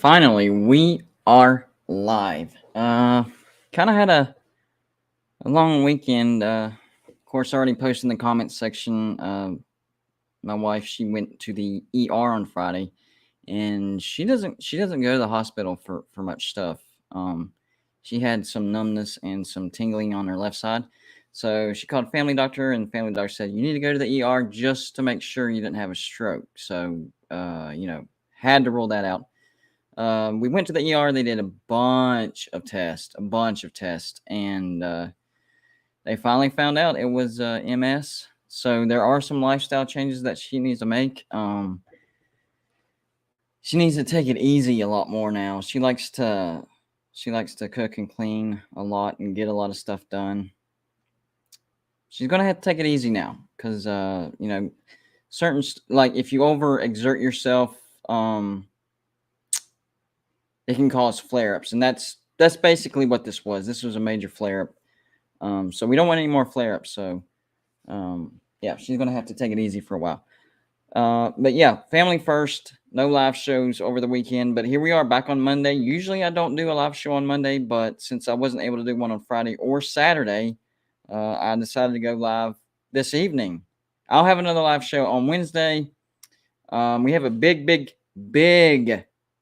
Finally, we are live. Kind of had a long weekend. Of course, already posted in the comments section. My wife, she went to the ER on Friday, and she doesn't go to the hospital for much stuff. Um, she had some numbness and some tingling on her left side, so she called family doctor, and family doctor said you need to go to the ER just to make sure you didn't have a stroke. So, had to rule that out. We went to the ER. They did a bunch of tests, and they finally found out it was MS. So there are some lifestyle changes that she needs to make. She needs to take it easy a lot more now. She likes to cook and clean a lot and get a lot of stuff done. She's gonna have to take it easy now because like if you overexert yourself, it can cause flare-ups, and that's basically what this was. This was a major flare-up. So we don't want any more flare-ups. So yeah, she's gonna have to take it easy for a while. But yeah, family first. No live shows over the weekend, but here we are back on Monday. Usually I don't do a live show on Monday, but since I wasn't able to do one on Friday or Saturday, I decided to go live this evening. I'll have another live show on Wednesday. We have a big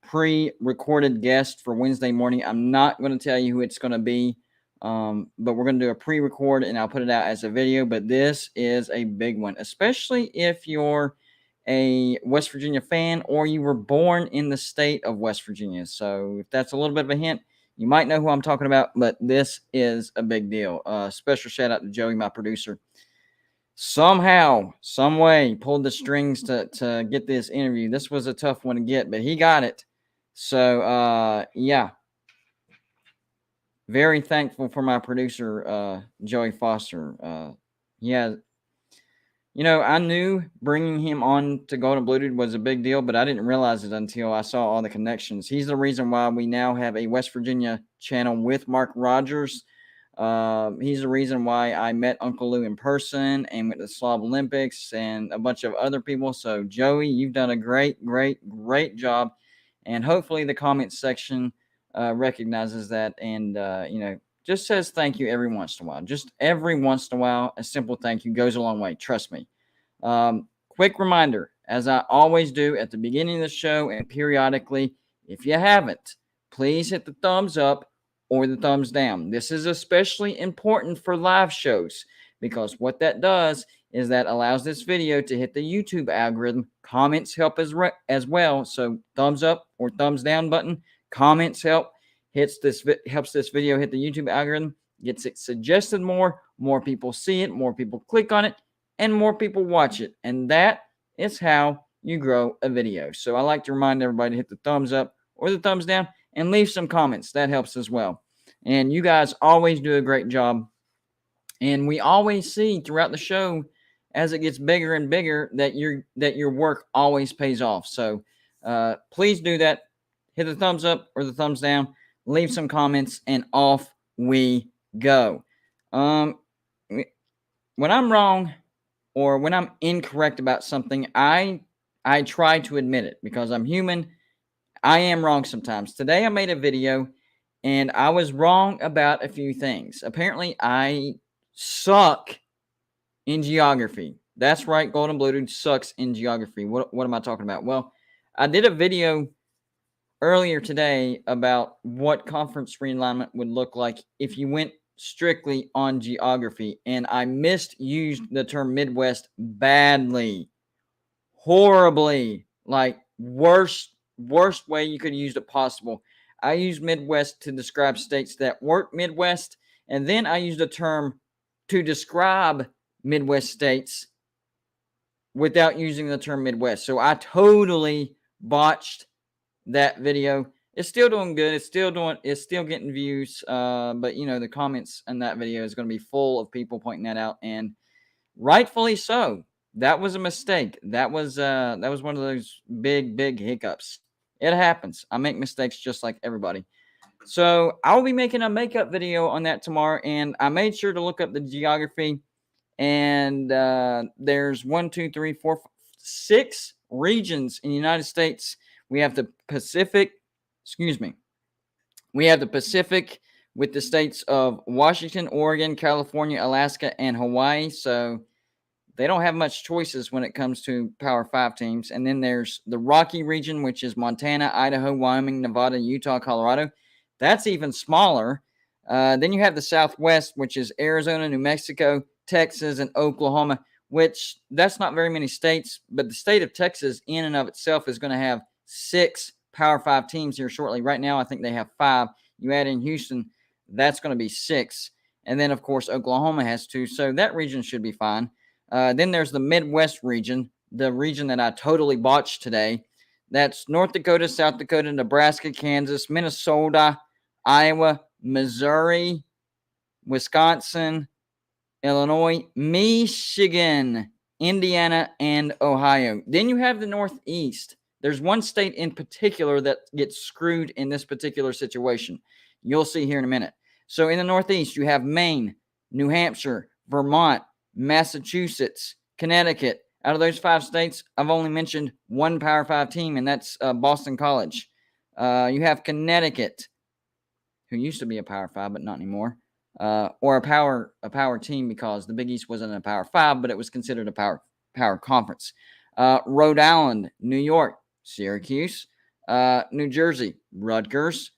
pre-recorded guest for Wednesday morning. I'm not going to tell you who it's going to be, but we're going to do a pre-record and I'll put it out as a video. But this is a big one, especially if you're a West Virginia fan or you were born in the state of West Virginia. So if that's a little bit of a hint, you might know who I'm talking about, but this is a big deal. Special shout out to Joey, my producer. Somehow, some way, pulled the strings to get this interview. This was a tough one to get, but he got it. So, yeah, very thankful for my producer, Joey Foster. Yeah, I knew bringing him on to Golden Bluted was a big deal, but I didn't realize it until I saw all the connections. He's the reason why we now have a West Virginia channel with Mark Rogers. He's the reason why I met Uncle Lou in person and went to the Slav Olympics and a bunch of other people. So, Joey, you've done a great job. And hopefully the comments section recognizes that and, just says thank you every once in a while. Just every once in a while, a simple thank you goes a long way. Trust me. Quick reminder, as I always do at the beginning of the show and periodically, if you haven't, please hit the thumbs up or the thumbs down. This is especially important for live shows because what that does is that allows this video to hit the YouTube algorithm. Comments help as well. So thumbs up or thumbs down button, comments help. Helps this video hit the YouTube algorithm, gets it suggested more people see it, more people click on it, and more people watch it. And that is how you grow a video. So I like to remind everybody to hit the thumbs up or the thumbs down and leave some comments. That helps as well. And you guys always do a great job. And we always see throughout the show as it gets bigger and bigger that your work always pays off. So please do that. Hit the thumbs up or the thumbs down. Leave some comments, and off we go. When I'm wrong or when I'm incorrect about something, I try to admit it because I'm human. I am wrong sometimes. Today I made a video, and I was wrong about a few things. Apparently, I suck in geography. That's right, Golden Bluted sucks in geography. What am I talking about? Well, I did a video earlier today about what conference realignment would look like if you went strictly on geography, and I misused the term Midwest badly, horribly, like worst way you could use it possible. I used Midwest to describe states that weren't Midwest, and then I used a term to describe Midwest states without using the term Midwest. So I totally botched that video. It's still doing good. It's still getting views. But the comments in that video is going to be full of people pointing that out, and rightfully so. That was a mistake. That was one of those big hiccups. It happens. I make mistakes just like everybody. So I'll be making a makeup video on that tomorrow, and I made sure to look up the geography. And there's 1, 2, 3, 4, 6 regions in the United States. We have the Pacific, Excuse me. We have the Pacific with the states of Washington, Oregon, California, Alaska, and Hawaii. So they don't have much choices when it comes to Power 5 teams. And then there's the Rocky region, which is Montana, Idaho, Wyoming, Nevada, Utah, Colorado. That's even smaller. Then you have the Southwest, which is Arizona, New Mexico, Texas, and Oklahoma, which that's not very many states, but the state of Texas in and of itself is going to have 6 Power 5 teams here shortly. Right now, I think they have 5. You add in Houston, that's going to be 6. And then, of course, Oklahoma has 2. So that region should be fine. Then there's the Midwest region, the region that I totally botched today. That's North Dakota, South Dakota, Nebraska, Kansas, Minnesota, Iowa, Missouri, Wisconsin, Illinois, Michigan, Indiana, and Ohio. Then you have the Northeast. There's one state in particular that gets screwed in this particular situation. You'll see here in a minute. So in the Northeast, you have Maine, New Hampshire, Vermont, Massachusetts, Connecticut. Out of those 5 states, I've only mentioned one Power 5 team, and that's Boston College. You have Connecticut, who used to be a Power 5, but not anymore, or a power team, because the Big East wasn't a Power 5, but it was considered a power conference. Rhode Island, New York, Syracuse, New Jersey, Rutgers,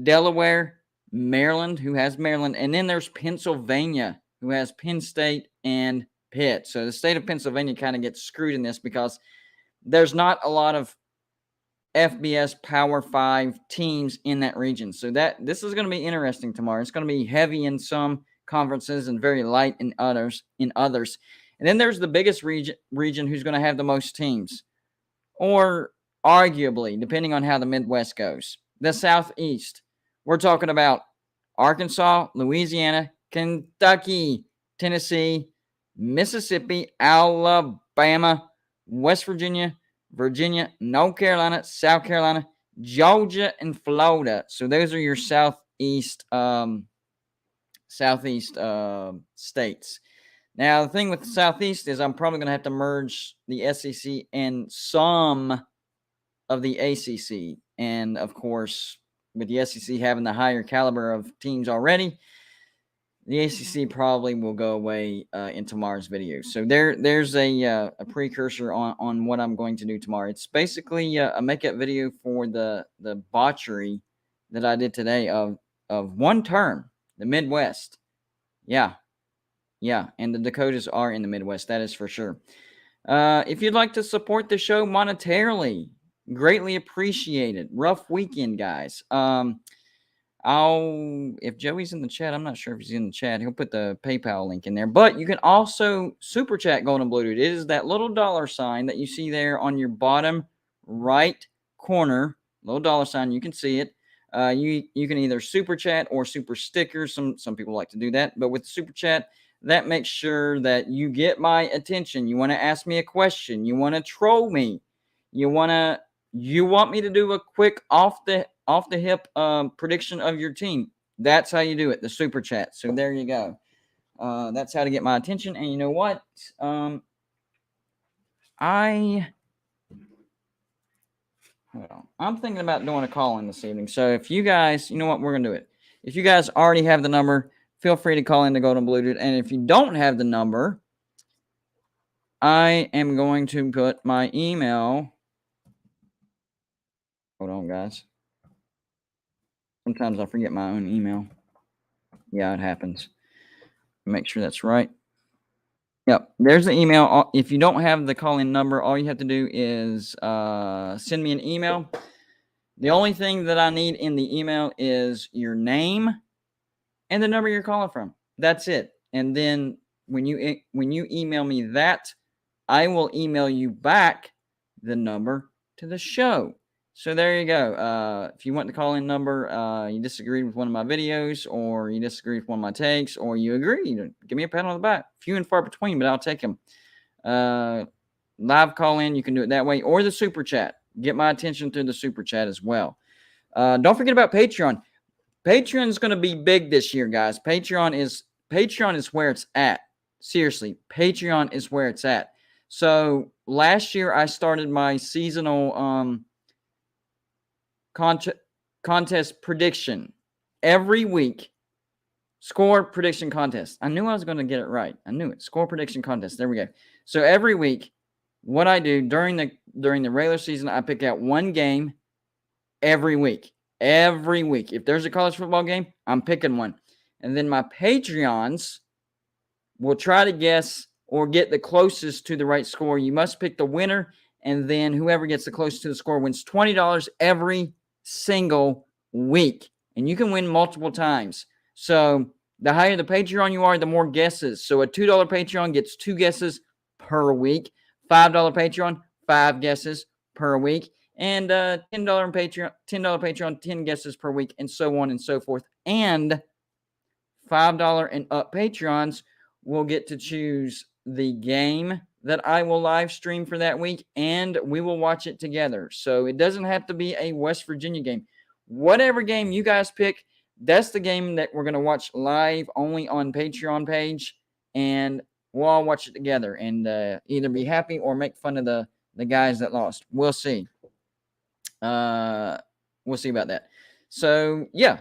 Delaware, Maryland, who has Maryland, and then there's Pennsylvania, who has Penn State and Pitt. So the state of Pennsylvania kind of gets screwed in this because there's not a lot of FBS Power 5 teams in that region. So this is going to be interesting tomorrow. It's going to be heavy in some conferences and very light in others. And then there's the biggest region who's going to have the most teams, or arguably, depending on how the Midwest goes. The Southeast. We're talking about Arkansas, Louisiana, Kentucky, Tennessee, Mississippi, Alabama, West Virginia, North Carolina, South Carolina, Georgia, and Florida. So those are your southeast states. Now, the thing with the Southeast is I'm probably going to have to merge the SEC and some of the ACC. And, of course, with the SEC having the higher caliber of teams already, the ACC probably will go away in tomorrow's video. So there's a precursor on what I'm going to do tomorrow. It's basically a makeup video for the botchery that I did today of one term, the Midwest. Yeah, and the Dakotas are in the Midwest, that is for sure. If you'd like to support the show monetarily, greatly appreciated. Rough weekend, guys. If Joey's in the chat, I'm not sure if he's in the chat. He'll put the PayPal link in there. But you can also super chat Golden Blue Dude. It is that little dollar sign that you see there on your bottom right corner. Little dollar sign. You can see it. You can either super chat or super sticker. Some people like to do that. But with the super chat, that makes sure that you get my attention. You want to ask me a question. You want to troll me. You want me to do a quick off the hip prediction of your team. That's how you do it, the super chat. So there you go. That's how to get my attention. And you know what? I'm thinking about doing a call-in this evening. So if you guys, you know what, we're going to do it. If you guys already have the number, feel free to call in the Golden Blue Dude. And if you don't have the number, I am going to put my email. Hold on, guys. Sometimes I forget my own email. Yeah, it happens. Make sure that's right. Yep, there's the email. If you don't have the call-in number, all you have to do is send me an email. The only thing that I need in the email is your name and the number you're calling from. That's it. And then when you email me that, I will email you back the number to the show. So there you go. If you want the call-in number, you disagreed with one of my videos, or you disagreed with one of my takes, or you agree, give me a pat on the back. Few and far between, but I'll take them. Live call-in, you can do it that way, or the super chat. Get my attention through the super chat as well. Don't forget about Patreon. Patreon is going to be big this year, guys. Patreon is where it's at. Seriously, Patreon is where it's at. So last year I started my seasonal contest prediction every week. Score prediction contest. I knew I was going to get it right. I knew it. Score prediction contest. There we go. So every week, what I do during the regular season, I pick out one game every week. Every week. If there's a college football game, I'm picking one. And then my Patreons will try to guess or get the closest to the right score. You must pick the winner, and then whoever gets the closest to the score wins $20 every single week. And you can win multiple times. So the higher the Patreon you are, the more guesses. So a $2 Patreon gets 2 guesses per week. $5 Patreon, 5 guesses per week. And $10 Patreon, 10 guesses per week, and so on and so forth. And $5 and up Patreons will get to choose the game that I will live stream for that week, and we will watch it together. So it doesn't have to be a West Virginia game. Whatever game you guys pick, that's the game that we're going to watch live only on Patreon page, and we'll all watch it together and either be happy or make fun of the guys that lost. We'll see. We'll see about that. So, yeah,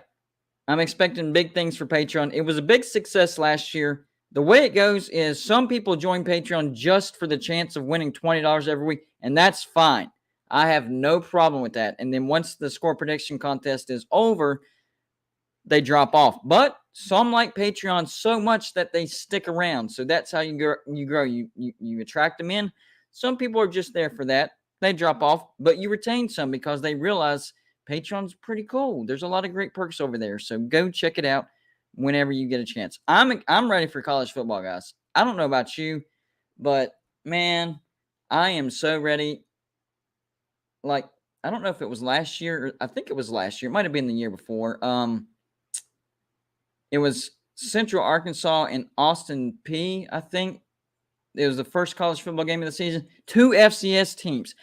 I'm expecting big things for Patreon. It was a big success last year. The way it goes is some people join Patreon just for the chance of winning $20 every week, and that's fine. I have no problem with that. And then once the score prediction contest is over, they drop off. But some like Patreon so much that they stick around. So that's how you grow. You attract them in. Some people are just there for that. They drop off, but you retain some because they realize Patreon's pretty cool. There's a lot of great perks over there. So go check it out whenever you get a chance. I'm ready for college football, guys. I don't know about you, but man, I am so ready. Like, I don't know if it was last year, or I think it was last year. It might have been the year before. It was Central Arkansas and Austin P, I think. It was the first college football game of the season. 2 FCS teams.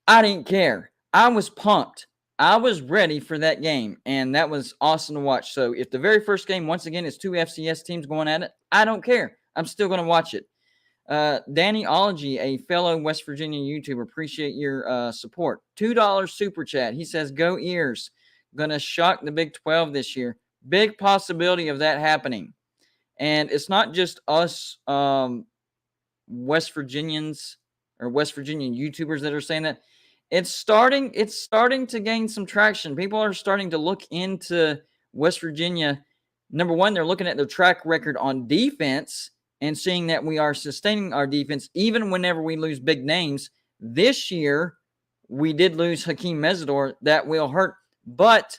I didn't care. I was pumped. I was ready for that game, and that was awesome to watch. So if the very first game, once again, is 2 FCS teams going at it, I don't care. I'm still going to watch it. Danny Ology, a fellow West Virginia YouTuber, appreciate your support. $2 super chat. He says, go Ears. Going to shock the Big 12 this year. Big possibility of that happening. And it's not just us West Virginians or West Virginian YouTubers that are saying that. It's starting to gain some traction. People are starting to look into West Virginia. Number one, they're looking at their track record on defense and seeing that we are sustaining our defense even whenever we lose big names. This year, we did lose Hakeem Mesidor. That will hurt. But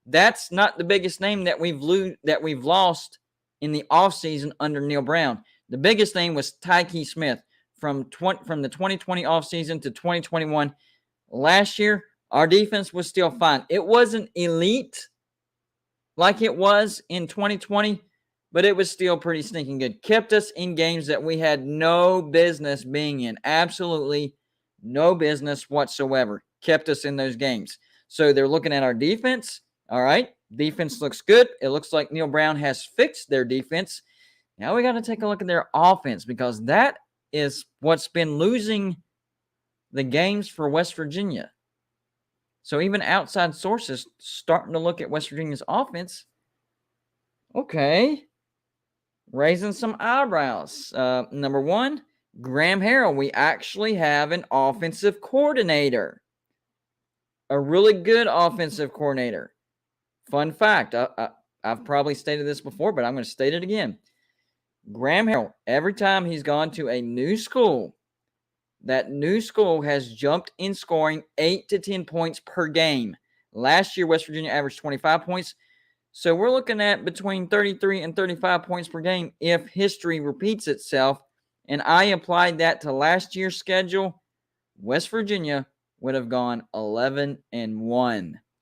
that's not the biggest name that we've lost in the offseason under Neil Brown. The biggest name was Tyke Smith from the 2020 offseason to 2021. Last year, our defense was still fine. It wasn't elite like it was in 2020, but it was still pretty stinking good. Kept us in games that we had no business being in. Absolutely no business whatsoever. Kept us in those games. So they're looking at our defense. All right, defense looks good. It looks like Neil Brown has fixed their defense. Now we got to take a look at their offense because that is what's been losing the games for West Virginia. So even outside sources starting to look at West Virginia's offense. Okay. Raising some eyebrows. Number one, Graham Harrell. We actually have an offensive coordinator. A really good offensive coordinator. Fun fact. I've probably stated this before, but I'm going to state it again. Graham Harrell, every time he's gone to a new school, that new school has jumped in scoring 8 to 10 points per game. Last year, West Virginia averaged 25 points. So we're looking at between 33 and 35 points per game if history repeats itself. And I applied that to last year's schedule. West Virginia would have gone 11-1.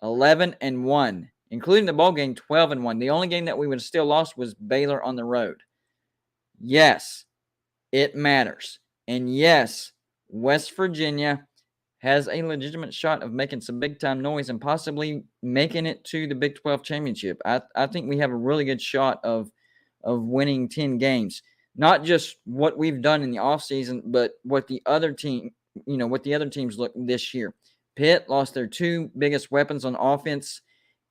11-1, including the bowl game, 12-1. The only game that we would have still lost was Baylor on the road. Yes, it matters. And yes, West Virginia has a legitimate shot of making some big-time noise and possibly making it to the Big 12 championship. I think we have a really good shot of winning 10 games. Not just what we've done in the offseason, but what the other teams look this year. Pitt lost their 2 biggest weapons on offense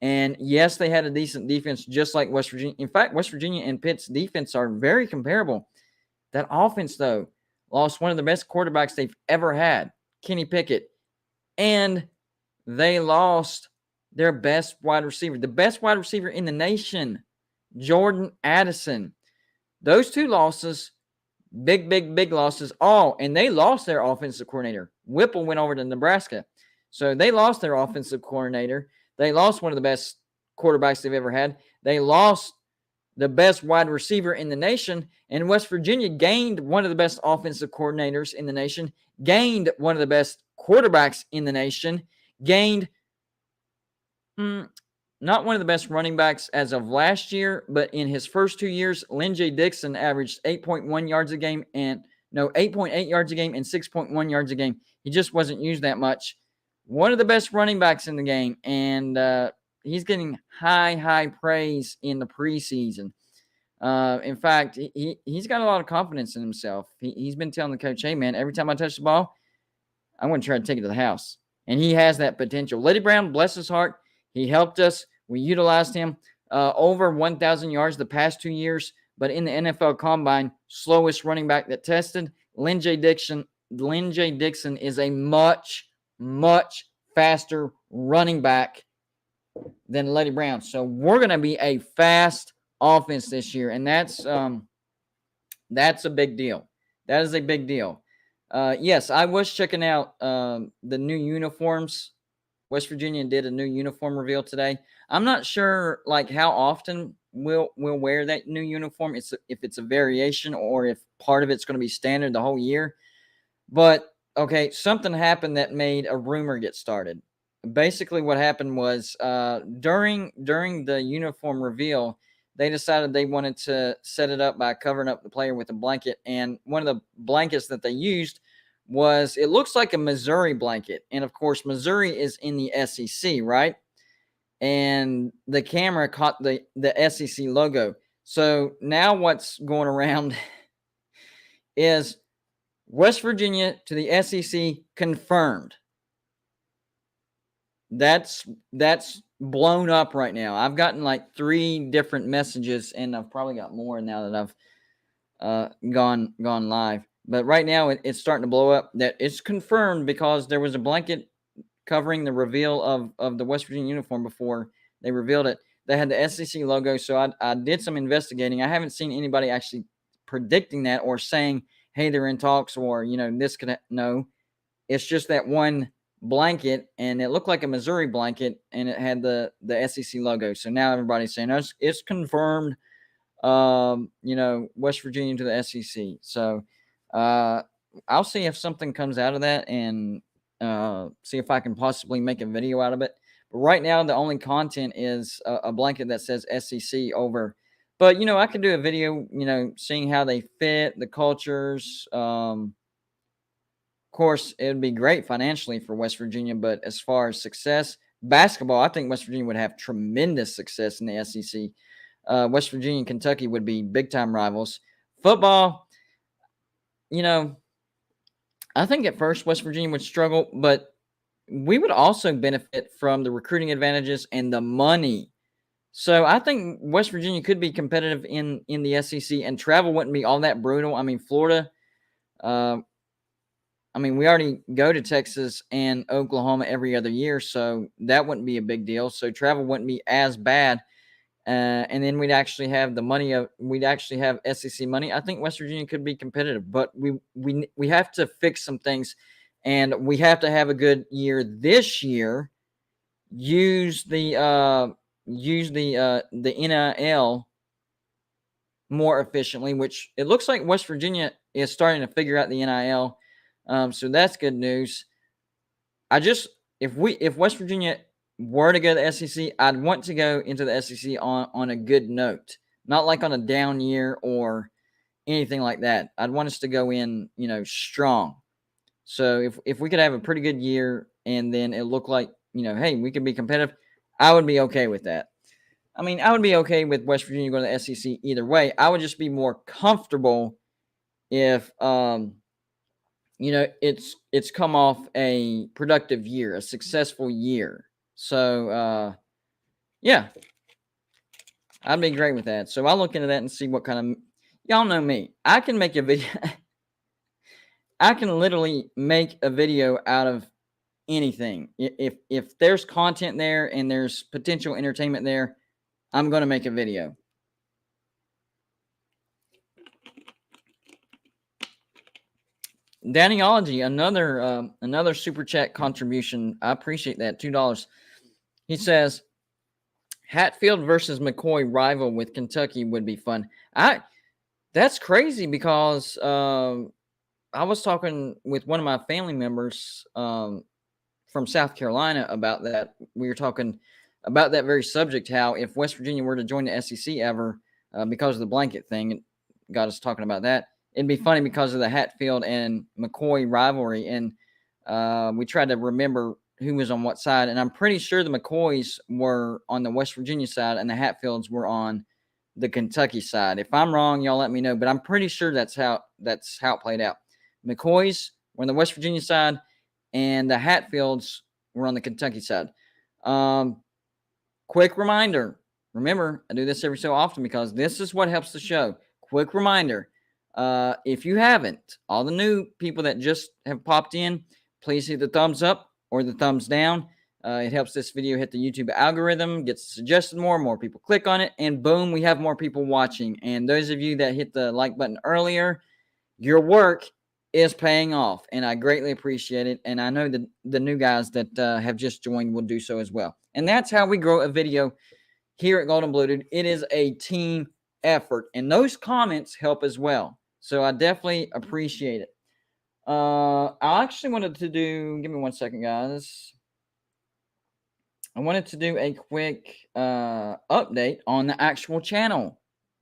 And yes, they had a decent defense, just like West Virginia. In fact, West Virginia and Pitt's defense are very comparable. That offense, though, lost one of the best quarterbacks they've ever had, Kenny Pickett. And they lost their best wide receiver, the best wide receiver in the nation, Jordan Addison. Those two losses, big losses. And they lost their offensive coordinator. Whipple went over to Nebraska. So they lost their offensive coordinator. They lost one of the best quarterbacks they've ever had. They lost the best wide receiver in the nation. And West Virginia gained one of the best offensive coordinators in the nation, gained one of the best quarterbacks in the nation, gained not one of the best running backs as of last year, but in his first 2 years, Lynn-J Dixon averaged 8.1 yards a game 8.8 yards a game and 6.1 yards a game. He just wasn't used that much. One of the best running backs in the game, and he's getting high praise in the preseason. In fact, he's got a lot of confidence in himself. He's been telling the coach, hey, man, every time I touch the ball, I'm going to try to take it to the house. And he has that potential. Letty Brown, bless his heart, he helped us. We utilized him over 1,000 yards the past 2 years. But in the NFL Combine, slowest running back that tested, Lynn-J Dixon is a much faster running back than Letty Brown. So we're going to be a fast offense this year, and that's a big deal. That is a big deal. Yes, I was checking out the new uniforms. West Virginia did a new uniform reveal today. I'm not sure like how often we'll wear that new uniform. If it's a variation or if part of it's going to be standard the whole year. But okay, something happened that made a rumor get started. Basically, what happened was during the uniform reveal, they decided they wanted to set it up by covering up the player with a blanket. And one of the blankets that they used it looks like a Missouri blanket. And of course, Missouri is in the SEC, right? And the camera caught the SEC logo. So now what's going around is West Virginia to the SEC confirmed. That's blown up right now. I've gotten like 3 different messages, and I've probably got more now that I've gone live. But right now it's starting to blow up. That it's confirmed because there was a blanket covering the reveal of the West Virginia uniform before they revealed it. They had the SEC logo, so I did some investigating. I haven't seen anybody actually predicting that or saying, hey, they're in talks or, this could no. It's just that one blanket, and it looked like a Missouri blanket, and it had the SEC logo. So now everybody's saying it's confirmed, West Virginia to the SEC. So I'll see if something comes out of that and see if I can possibly make a video out of it. But right now, the only content is a blanket that says SEC over. But, I could do a video, seeing how they fit, the cultures. Of course, it would be great financially for West Virginia. But as far as success, basketball, I think West Virginia would have tremendous success in the SEC. West Virginia and Kentucky would be big-time rivals. Football, I think at first West Virginia would struggle, but we would also benefit from the recruiting advantages and the money. So I think West Virginia could be competitive in the SEC, and travel wouldn't be all that brutal. I mean, Florida, we already go to Texas and Oklahoma every other year, so that wouldn't be a big deal. So travel wouldn't be as bad. And then we'd actually have the money we'd actually have SEC money. I think West Virginia could be competitive, but we have to fix some things, and we have to have a good year this year. Use the NIL more efficiently, which it looks like West Virginia is starting to figure out the NIL. So that's good news. If West Virginia were to go to the SEC, I'd want to go into the SEC on a good note, not like on a down year or anything like that. I'd want us to go in, strong. So if we could have a pretty good year and then it looked like, hey, we could be competitive, I would be okay with that. I would be okay with West Virginia going to the SEC either way. I would just be more comfortable if it's come off a productive year, a successful year. So Yeah, I'd be great with that. So I'll look into that and see what kind of. Y'all know me. I can make a video. I can literally make a video out of anything. If there's content there and there's potential entertainment there, I'm going to make a video. Dannyology, another super chat contribution. I appreciate that. $2. He says Hatfield versus McCoy rival with Kentucky would be fun. That's crazy because I was talking with one of my family members from South Carolina about that. We were talking about that very subject, how if West Virginia were to join the SEC ever, because of the blanket thing, it got us talking about that. It'd be funny because of the Hatfield and McCoy rivalry. And we tried to remember who was on what side. And I'm pretty sure the McCoys were on the West Virginia side and the Hatfields were on the Kentucky side. If I'm wrong, y'all let me know. But I'm pretty sure that's how it played out. McCoys were on the West Virginia side, and the Hatfields were on the Kentucky side. Quick reminder. Remember, I do this every so often because this is what helps the show. Quick reminder. If you haven't, all the new people that just have popped in, please hit the thumbs up or the thumbs down. It helps this video hit the YouTube algorithm, gets suggested more people click on it, and boom, we have more people watching. And those of you that hit the like button earlier, your work is paying off, and I greatly appreciate it. And I know that the new guys that have just joined will do so as well. And that's how we grow a video here at Golden Bluted. It is a team effort, and those comments help as well. So I definitely appreciate it. I actually wanted to do, give me 1 second, guys. I wanted to do a quick update on the actual channel,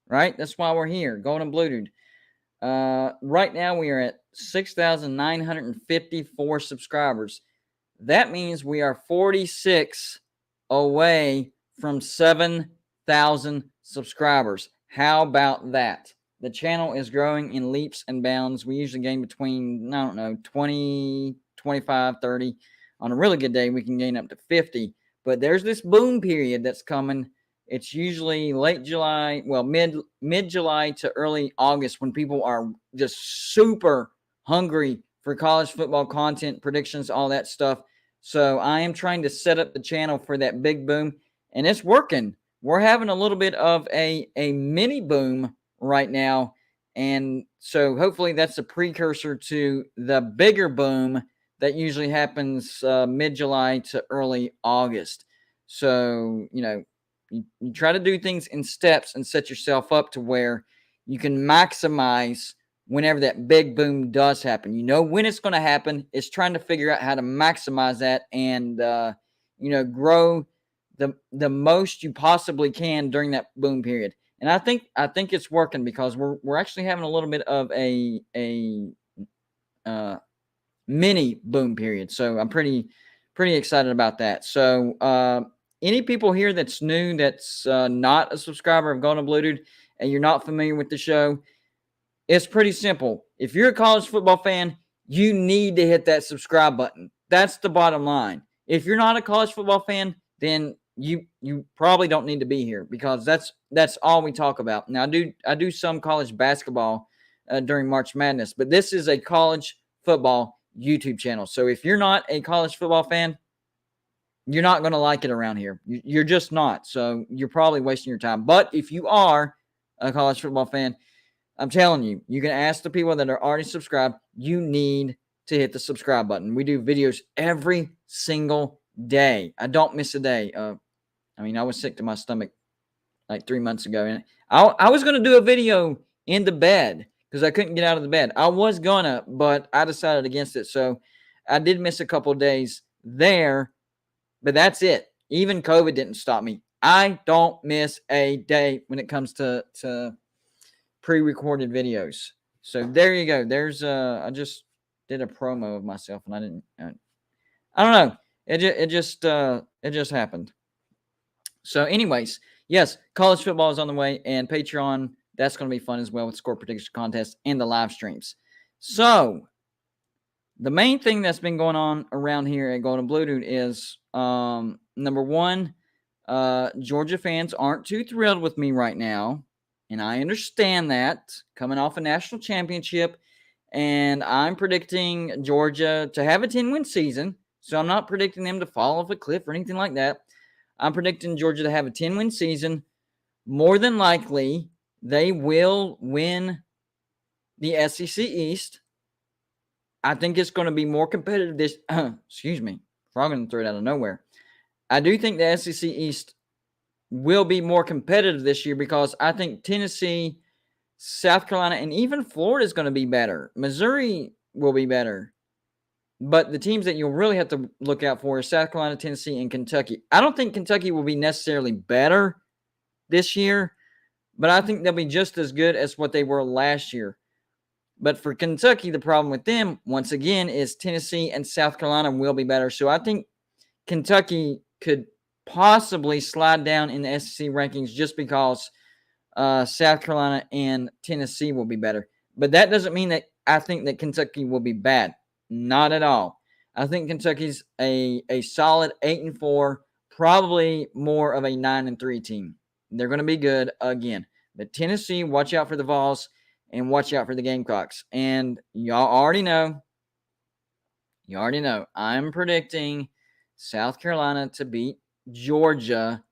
right? That's why we're here, Golden Bluted. Right now we are at 6,954 subscribers. That means we are 46 away from 7,000 subscribers. How about that? The channel is growing in leaps and bounds. We usually gain between, 20, 25, 30. On a really good day, we can gain up to 50. But there's this boom period that's coming. It's usually late July, well, mid-July to early August when people are just super hungry for college football content, predictions, all that stuff. So I am trying to set up the channel for that big boom, and it's working. We're having a little bit of a mini boom right now, and so hopefully that's a precursor to the bigger boom that usually happens mid-July to early August. So, you try to do things in steps and set yourself up to where you can maximize whenever that big boom does happen. You know when it's going to happen. It's trying to figure out how to maximize that and, grow the most you possibly can during that boom period. And I think it's working because we're actually having a little bit of a mini boom period. So I'm pretty excited about that. So any people here that's new, that's not a subscriber of Golden Bluted, and you're not familiar with the show, it's pretty simple. If you're a college football fan, you need to hit that subscribe button. That's the bottom line. If you're not a college football fan, then you probably don't need to be here because that's all we talk about. Now I do some college basketball during March Madness, but this is a college football YouTube channel. So if you're not a college football fan, you're not going to like it around here. You're just not. So you're probably wasting your time. But if you are a college football fan, I'm telling you, you can ask the people that are already subscribed. You need to hit the subscribe button. We do videos every single day. I don't miss a day. I was sick to my stomach like 3 months ago. And I was going to do a video in the bed because I couldn't get out of the bed. I was going to, but I decided against it. So I did miss a couple of days there. But that's it. Even COVID didn't stop me. I don't miss a day when it comes to pre-recorded videos. So there you go. There's I just did a promo of myself, and I didn't. I don't know. It just happened. So, anyways, yes, college football is on the way, and Patreon, that's going to be fun as well with score prediction contest and the live streams. So, the main thing that's been going on around here at Golden Bluetooth is number one, Georgia fans aren't too thrilled with me right now, and I understand that, coming off a national championship, and I'm predicting Georgia to have a 10-win season, so I'm not predicting them to fall off a cliff or anything like that. I'm predicting Georgia to have a 10-win season. More than likely, they will win the SEC East. I think it's going to be more competitive this excuse me, frog in the throat out of nowhere. I do think the SEC East will be more competitive this year because I think Tennessee, South Carolina, and even Florida is going to be better. Missouri will be better. But the teams that you'll really have to look out for are South Carolina, Tennessee, and Kentucky. I don't think Kentucky will be necessarily better this year, but I think they'll be just as good as what they were last year. But for Kentucky, the problem with them, once again, is Tennessee and South Carolina will be better. So I think Kentucky could possibly slide down in the SEC rankings just because South Carolina and Tennessee will be better. But that doesn't mean that I think that Kentucky will be bad. Not at all. I think Kentucky's a solid 8-4, probably more of a 9-3 team. They're going to be good again. But Tennessee, watch out for the Vols and watch out for the Gamecocks. And y'all already know. I'm predicting South Carolina to beat Georgia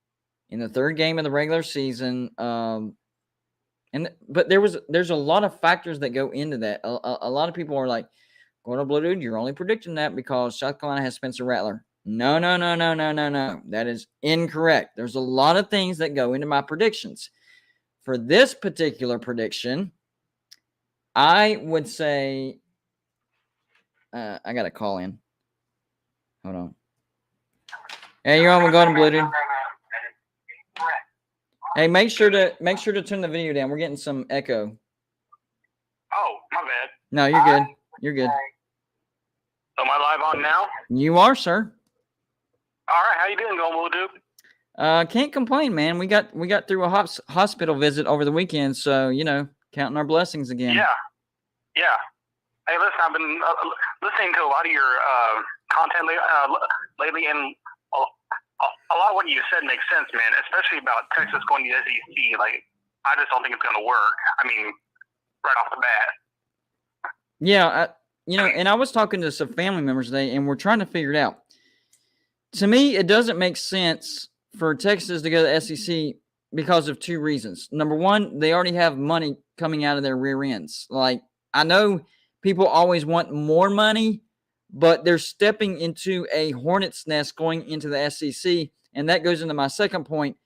in the third game of the regular season. But there's a lot of factors that go into that. A lot of people are like, "Going to Blue Dude, you're only predicting that because South Carolina has Spencer Rattler." No. That is incorrect. There's a lot of things that go into my predictions. For this particular prediction, I would say I got a call in. Hold on. Hey, you're on with Golden Blue Dude. Hey, make sure to turn the video down. We're getting some echo. Oh, my bad. No, you're good. You're good. Am I live on now? You are, sir. All right, how you doing, Golden Blue Dude? Can't complain, man. We got through a hospital visit over the weekend, so counting our blessings again. Yeah. Hey, listen, I've been listening to a lot of your content lately, and a lot of what you said makes sense, man. Especially about Texas going to the SEC. Like, I just don't think it's going to work. I mean, right off the bat. Yeah, and I was talking to some family members today, and we're trying to figure it out. To me, it doesn't make sense for Texas to go to the SEC because of two reasons. Number one, they already have money coming out of their rear ends. Like, I know people always want more money, but they're stepping into a hornet's nest going into the SEC, and that goes into my second point.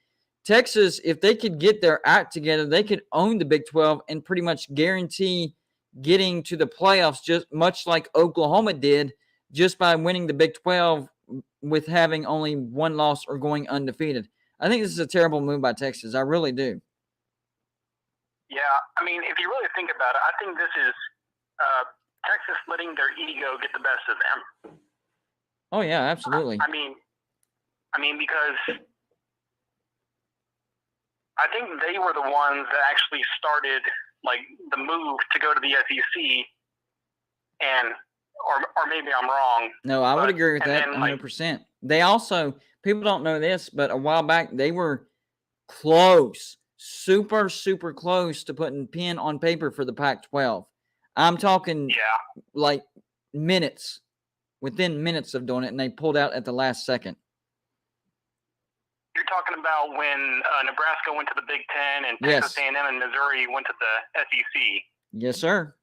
Texas, if they could get their act together, they could own the Big 12 and pretty much guarantee getting to the playoffs, just much like Oklahoma did, just by winning the Big 12 with having only one loss or going undefeated. I think this is a terrible move by Texas. I really do. Yeah, I mean, if you really think about it, I think this is Texas letting their ego get the best of them. Oh yeah, absolutely. I mean, because I think they were the ones that actually started like the move to go to the SEC, and or maybe I'm wrong. No, I would agree with that 100%. They also, people don't know this, but a while back they were close, super close to putting pen on paper for the Pac-12. I'm talking like minutes, within minutes of doing it, and they pulled out at the last second. You're talking about when Nebraska went to the Big Ten and Texas A&M and Missouri went to the SEC. Yes, sir.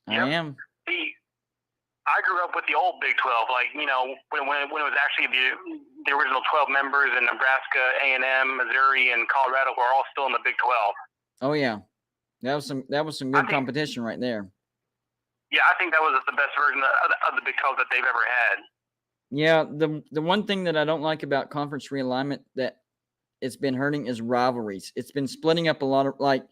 Yep. I am. See, I grew up with the old Big 12, like, when it was actually the original 12 members, and Nebraska, A&M, Missouri, and Colorado were all still in the Big 12. Oh yeah, that was some good competition right there. Yeah, I think that was the best version of the Big 12 that they've ever had. Yeah, the one thing that I don't like about conference realignment that it's been hurting is rivalries. It's been splitting up a lot of, like,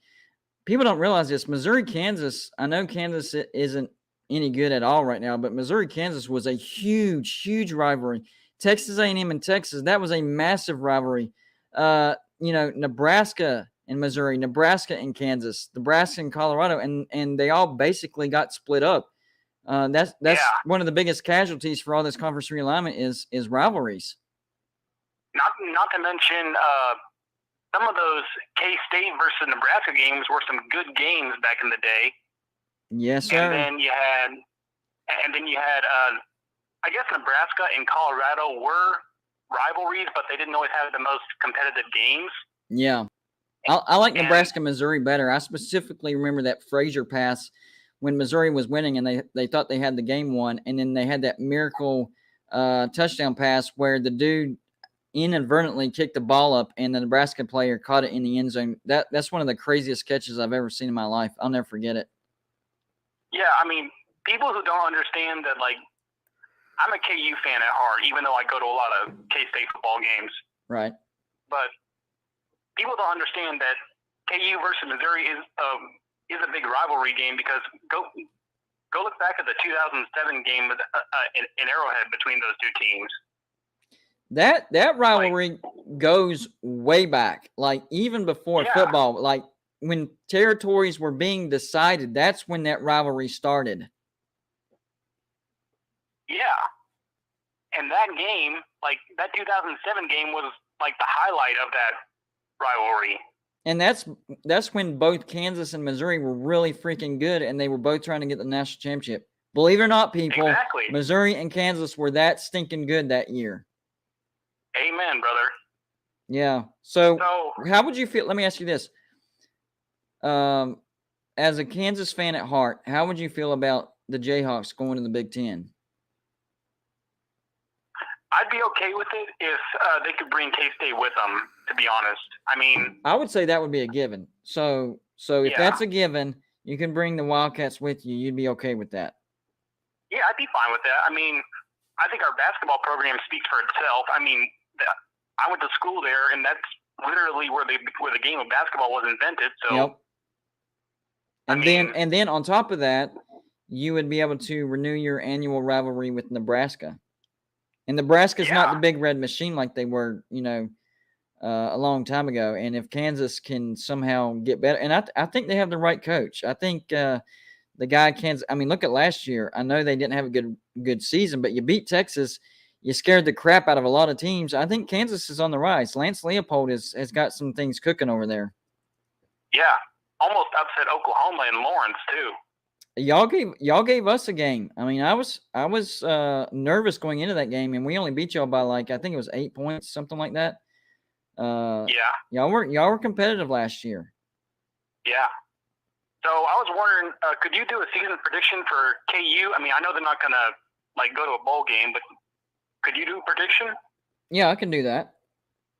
people don't realize this. Missouri, Kansas, I know Kansas isn't any good at all right now, but Missouri, Kansas was a huge rivalry. Texas A&M and Texas, that was a massive rivalry. Nebraska and Missouri, Nebraska and Kansas, Nebraska and Colorado, and they all basically got split up. That's one of the biggest casualties for all this conference realignment is rivalries. not to mention some of those K-State versus Nebraska games were some good games back in the day. Yes, sir. And then you had, I guess Nebraska and Colorado were rivalries, but they didn't always have the most competitive games. Yeah. I like Nebraska, Missouri better. I specifically remember that Frazier pass when Missouri was winning and they thought they had the game won, and then they had that miracle touchdown pass where the dude inadvertently kicked the ball up and the Nebraska player caught it in the end zone. That's one of the craziest catches I've ever seen in my life. I'll never forget it. Yeah, I mean, people who don't understand that, like, I'm a KU fan at heart, even though I go to a lot of K-State football games. Right. But people don't understand that KU versus Missouri is a big rivalry game, because go look back at the 2007 game in Arrowhead between those two teams. That rivalry goes way back, like even before football. Like when territories were being decided, that's when that rivalry started. Yeah. And that game, like that 2007 game, was like the highlight of that rivalry. And that's when both Kansas and Missouri were really freaking good, and they were both trying to get the national championship. Believe it or not, people, exactly. Missouri and Kansas were that stinking good that year. Amen, brother. Yeah. So how would you feel? Let me ask you this. As a Kansas fan at heart, how would you feel about the Jayhawks going to the Big Ten? I'd be okay with it if they could bring K-State with them, to be honest. I mean, I would say that would be a given. So if that's a given, you can bring the Wildcats with you. You'd be okay with that? Yeah, I'd be fine with that. I mean, I think our basketball program speaks for itself. I mean, I went to school there, and that's literally where the game of basketball was invented. So, yep. And then on top of that, you would be able to renew your annual rivalry with Nebraska. And Nebraska's not the big red machine like they were, a long time ago. And if Kansas can somehow get better, and I think they have the right coach. I think the guy Kansas. I mean, look at last year. I know they didn't have a good season, but you beat Texas. You scared the crap out of a lot of teams. I think Kansas is on the rise. Lance Leopold has got some things cooking over there. Yeah, almost upset Oklahoma and Lawrence too. Y'all gave us a game. I mean, I was nervous going into that game, and we only beat y'all by I think it was 8 points, something like that. Y'all were competitive last year. Yeah. So I was wondering, could you do a season prediction for KU? I mean, I know they're not gonna go to a bowl game, but could you do a prediction? Yeah, I can do that.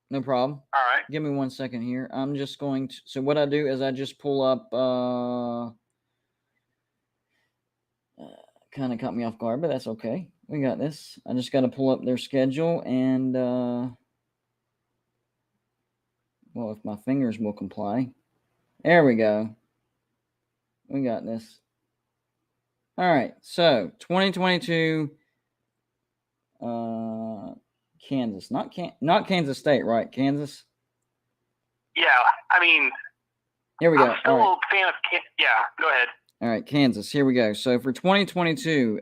No problem. All right. Give me 1 second here. I'm just going to. So what I do is I just pull up. Kind of caught me off guard, but that's okay. We got this. I just got to pull up their schedule, and well, if my fingers will comply. There we go. We got this. All right. So 2022. Kansas, not Kansas State, right? Kansas. Yeah, I mean, here we go. I'm still a fan of. Yeah, go ahead. All right, Kansas. Here we go. So for 2022,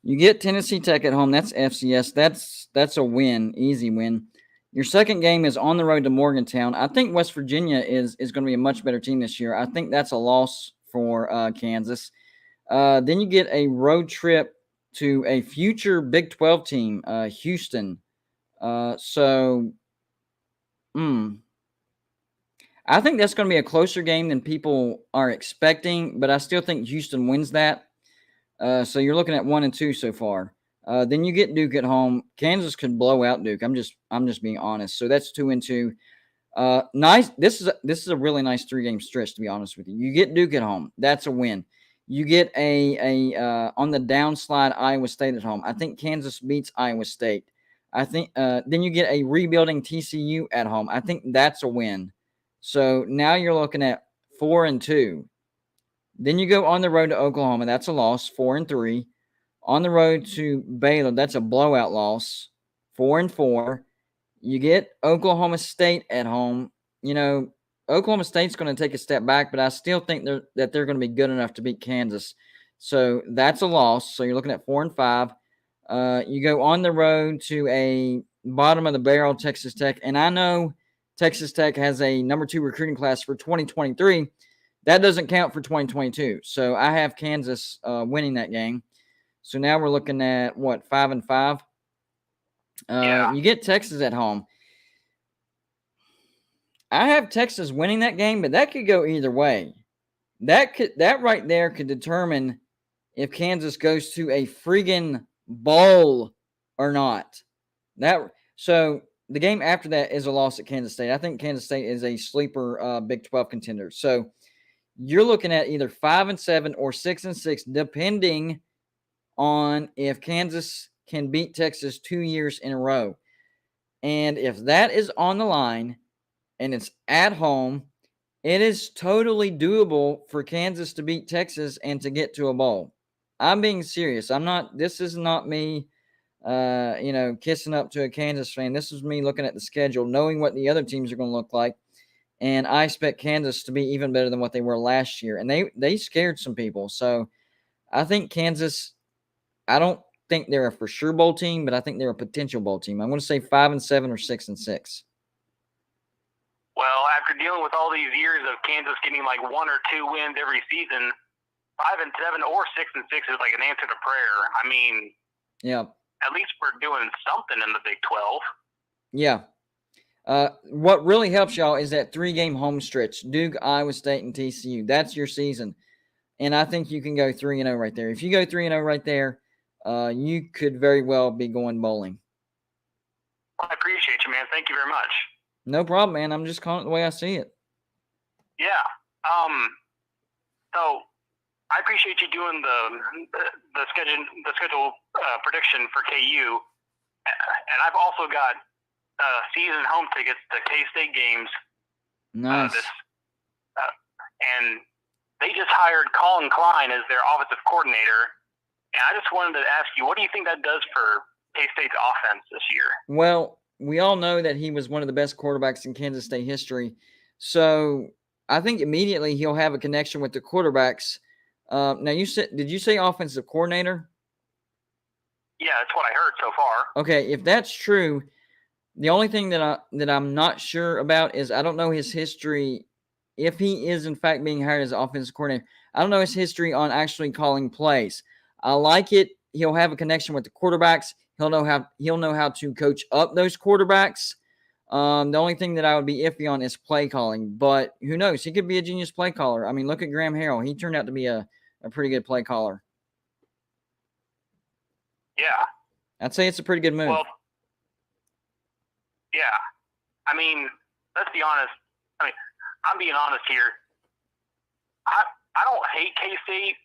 you get Tennessee Tech at home. That's FCS. That's a win, easy win. Your second game is on the road to Morgantown. I think West Virginia is going to be a much better team this year. I think that's a loss for Kansas. Then you get a road trip to a future Big 12 team, Houston. I think that's going to be a closer game than people are expecting, but I still think Houston wins that. So you're looking at 1-2 so far. Then you get Duke at home. Kansas could blow out Duke. I'm just being honest. So that's 2-2. Nice. This is a really nice 3-game stretch, to be honest with you. You get Duke at home. That's a win. You get a on the downslide Iowa State at home. I think Kansas beats Iowa State. I think then you get a rebuilding TCU at home. I think that's a win. So now you're looking at 4-2. Then you go on the road to Oklahoma. That's a loss, 4-3. On the road to Baylor, that's a blowout loss, 4-4. You get Oklahoma State at home. Oklahoma State's going to take a step back, but I still think that they're going to be good enough to beat Kansas. So that's a loss. So you're looking at 4-5. You go on the road to bottom of the barrel Texas Tech. And I know Texas Tech has a number 2 recruiting class for 2023. That doesn't count for 2022. So I have Kansas winning that game. So now we're looking at, 5-5? You get Texas at home. I have Texas winning that game, but that could go either way. That right there could determine if Kansas goes to a friggin' bowl or not. So the game after that is a loss at Kansas State. I think Kansas State is a sleeper Big 12 contender. So you're looking at either 5-7 or 6-6, depending on if Kansas can beat Texas 2 years in a row. And if that is on the line and it's at home, it is totally doable for Kansas to beat Texas and to get to a bowl. I'm being serious. This is not me, kissing up to a Kansas fan. This is me looking at the schedule, knowing what the other teams are going to look like. And I expect Kansas to be even better than what they were last year. And they scared some people. So I think Kansas, I don't think they're a for sure bowl team, but I think they're a potential bowl team. I'm going to say 5-7 or 6-6. Well, after dealing with all these years of Kansas getting like 1 or 2 wins every season, 5-7 or 6-6 is like an answer to prayer. I mean, yeah. At least we're doing something in the Big 12. Yeah. What really helps y'all is that 3-game home stretch: Duke, Iowa State, and TCU. That's your season, and I think you can go 3-0 right there. If you go 3-0 right there, you could very well be going bowling. I appreciate you, man. Thank you very much. No problem, man. I'm just calling it the way I see it. Yeah. So I appreciate you doing the schedule prediction for KU, and I've also got season home tickets to K-State games. Nice. And they just hired Colin Klein as their offensive coordinator, and I just wanted to ask you, what do you think that does for K-State's offense this year? Well, we all know that he was one of the best quarterbacks in Kansas State history. So I think immediately he'll have a connection with the quarterbacks. Now, did you say offensive coordinator? Yeah, that's what I heard so far. Okay, if that's true, the only thing that I'm not sure about is I don't know his history. If he is in fact being hired as offensive coordinator, I don't know his history on actually calling plays. I like it. He'll have a connection with the quarterbacks. He'll know how to coach up those quarterbacks. The only thing that I would be iffy on is play calling, but who knows? He could be a genius play caller. I mean, look at Graham Harrell. He turned out to be a pretty good play caller. Yeah. I'd say it's a pretty good move. Well, yeah. I mean, let's be honest. I'm being honest here. I don't hate K-State.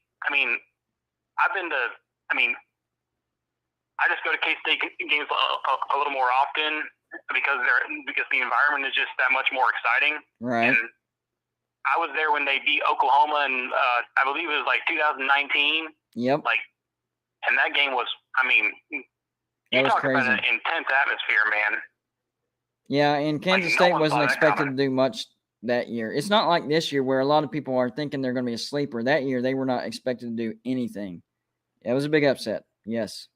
I just go to K-State games a little more often because the environment is just that much more exciting. Right. And I was there when they beat Oklahoma in I believe it was like 2019. Yep. And that game was, you talk about an intense atmosphere, man. Yeah, and Kansas State wasn't expected to do much that year. It's not like this year where a lot of people are thinking they're going to be a sleeper. That year, they were not expected to do anything. It was a big upset. Yes.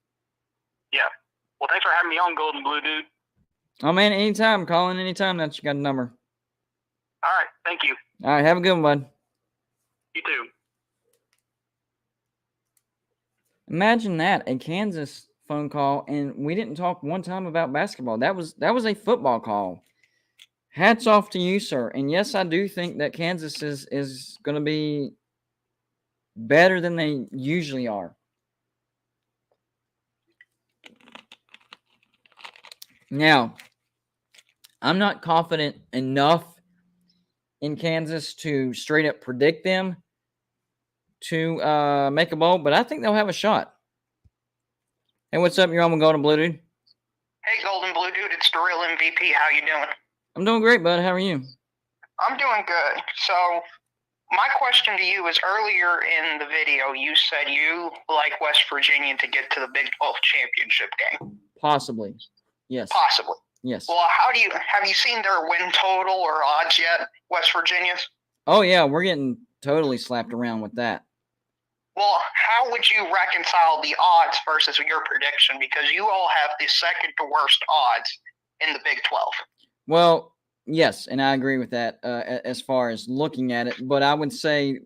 Yeah. Well, thanks for having me on, Golden Blue Dude. Oh, man, anytime. Call in anytime. That's you got a number. All right. Thank you. All right. Have a good one, bud. You too. Imagine that, a Kansas phone call, and we didn't talk one time about basketball. That was a football call. Hats off to you, sir. And yes, I do think that Kansas is going to be better than they usually are. Now, I'm not confident enough in Kansas to straight up predict them to make a bowl, but I think they'll have a shot. Hey, what's up? You're on with Golden Blue Dude. Hey, Golden Blue Dude. It's the real MVP. How you doing? I'm doing great, bud. How are you? I'm doing good. So, my question to you is, earlier in the video, you said you like West Virginia to get to the Big 12 championship game. Possibly. Yes. Possibly. Yes. Well, have you seen their win total or odds yet, West Virginia's? Oh, yeah. We're getting totally slapped around with that. Well, how would you reconcile the odds versus your prediction? Because you all have the second to worst odds in the Big 12. Well, yes, and I agree with that as far as looking at it. But I would say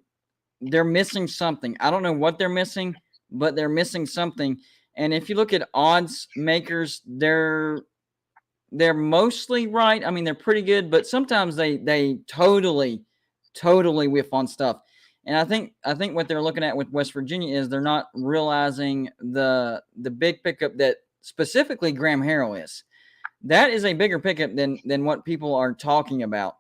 they're missing something. I don't know what they're missing, but they're missing something. And if you look at odds makers, they're mostly right. I mean, they're pretty good, but sometimes they totally whiff on stuff. And I think what they're looking at with West Virginia is they're not realizing the big pickup that specifically Graham Harrell is. That is a bigger pickup than what people are talking about.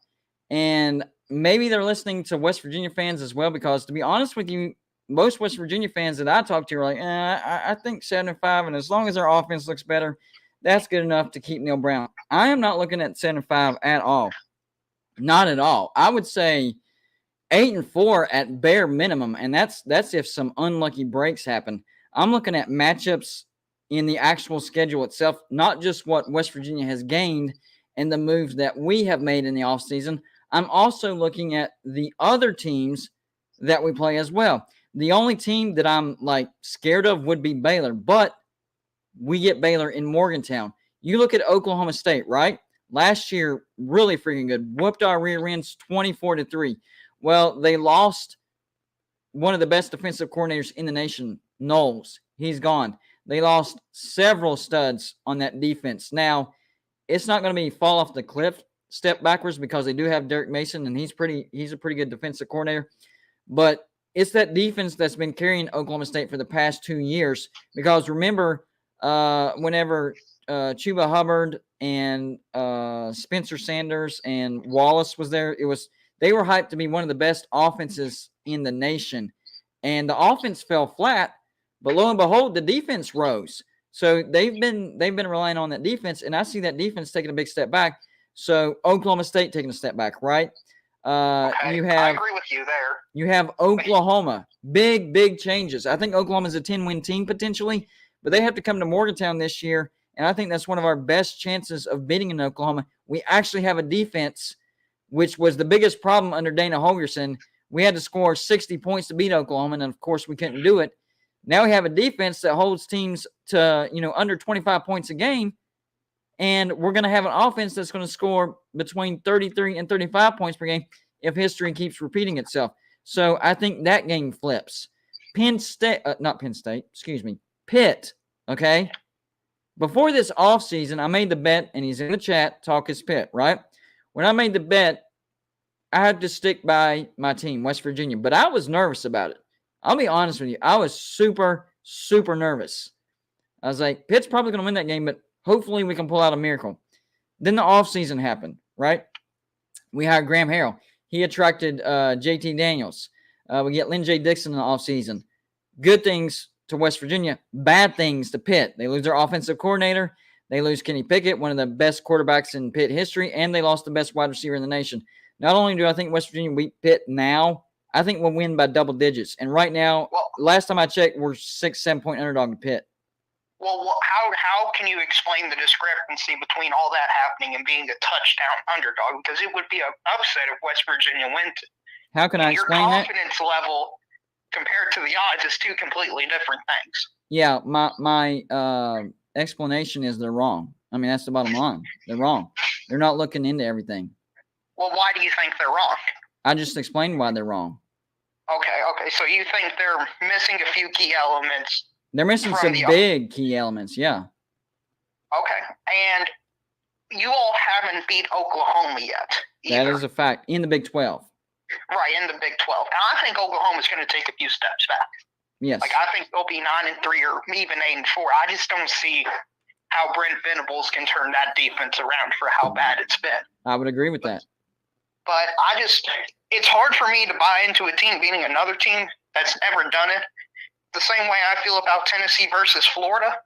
And maybe they're listening to West Virginia fans as well, because to be honest with you, most West Virginia fans that I talk to are like, I think 7-5, and as long as our offense looks better, that's good enough to keep Neil Brown. I am not looking at 7-5 at all. Not at all. I would say 8-4 at bare minimum, and that's if some unlucky breaks happen. I'm looking at matchups in the actual schedule itself, not just what West Virginia has gained and the moves that we have made in the offseason. I'm also looking at the other teams that we play as well. The only team that I'm like scared of would be Baylor, but we get Baylor in Morgantown. You look at Oklahoma State, right? Last year, really freaking good. Whooped our rear ends 24-3. Well, they lost one of the best defensive coordinators in the nation, Knowles. He's gone. They lost several studs on that defense. Now, it's not going to be fall off the cliff, step backwards, because they do have Derek Mason, and he's a pretty good defensive coordinator. But it's that defense that's been carrying Oklahoma State for the past 2 years. Because remember, whenever Chuba Hubbard and Spencer Sanders and Wallace was there, they were hyped to be one of the best offenses in the nation. And the offense fell flat, but lo and behold, the defense rose. So they've been relying on that defense, and I see that defense taking a big step back. So Oklahoma State taking a step back, right? Okay, I agree with you there. You have Oklahoma. Big changes. I think Oklahoma's a 10-win team potentially, but they have to come to Morgantown this year, and I think that's one of our best chances of beating in Oklahoma. We actually have a defense, which was the biggest problem under Dana Holgerson. We had to score 60 points to beat Oklahoma, and of course we couldn't do it. Now we have a defense that holds teams to, under 25 points a game, and we're going to have an offense that's going to score between 33 and 35 points per game if history keeps repeating itself. So I think that game flips. Pitt, okay? Before this offseason, I made the bet, and he's in the chat, Talk is Pitt, right? When I made the bet, I had to stick by my team, West Virginia, but I was nervous about it. I'll be honest with you. I was super nervous. I was like, Pitt's probably going to win that game, but hopefully we can pull out a miracle. Then the offseason happened, right? We hired Graham Harrell. He attracted JT Daniels. We get Lynn J. Dixon in the offseason. Good things to West Virginia, bad things to Pitt. They lose their offensive coordinator. They lose Kenny Pickett, one of the best quarterbacks in Pitt history, and they lost the best wide receiver in the nation. Not only do I think West Virginia beat Pitt now, I think we'll win by double digits. And right now, last time I checked, we're 6-7 point underdog to Pitt. Well, how can you explain the discrepancy between all that happening and being a touchdown underdog? Because it would be an upset if West Virginia went. How can I explain that? Your confidence level compared to the odds is two completely different things. Yeah, my explanation is they're wrong. I mean, that's the bottom line. They're wrong. They're not looking into everything. Well, why do you think they're wrong? I just explained why they're wrong. Okay. So you think they're missing a few key elements? They're missing some big key elements, yeah. Okay. And you all haven't beat Oklahoma yet either. That is a fact. In the Big 12. Right, in the Big 12. And I think Oklahoma's going to take a few steps back. Yes. Like, I think they'll be 9-3 or even 8-4. I just don't see how Brent Venables can turn that defense around for how bad it's been. I would agree with that. But it's hard for me to buy into a team beating another team that's never done it. The same way I feel about Tennessee versus Florida.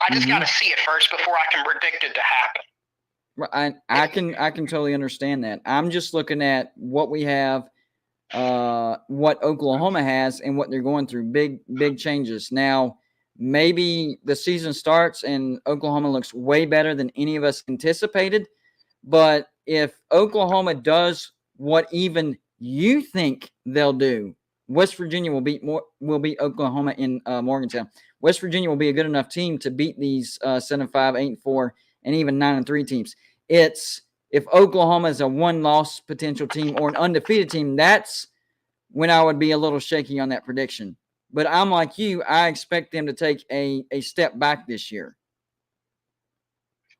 I just got to see it first before I can predict it to happen. I can totally understand that. I'm just looking at what we have, what Oklahoma has, and what they're going through. Big changes. Now, maybe the season starts and Oklahoma looks way better than any of us anticipated. But if Oklahoma does what even you think they'll do, West Virginia will beat Oklahoma in Morgantown. West Virginia will be a good enough team to beat these 7-5, 8-4, and even 9-3 teams. It's if Oklahoma is a one-loss potential team or an undefeated team, that's when I would be a little shaky on that prediction. But I'm like you. I expect them to take a step back this year.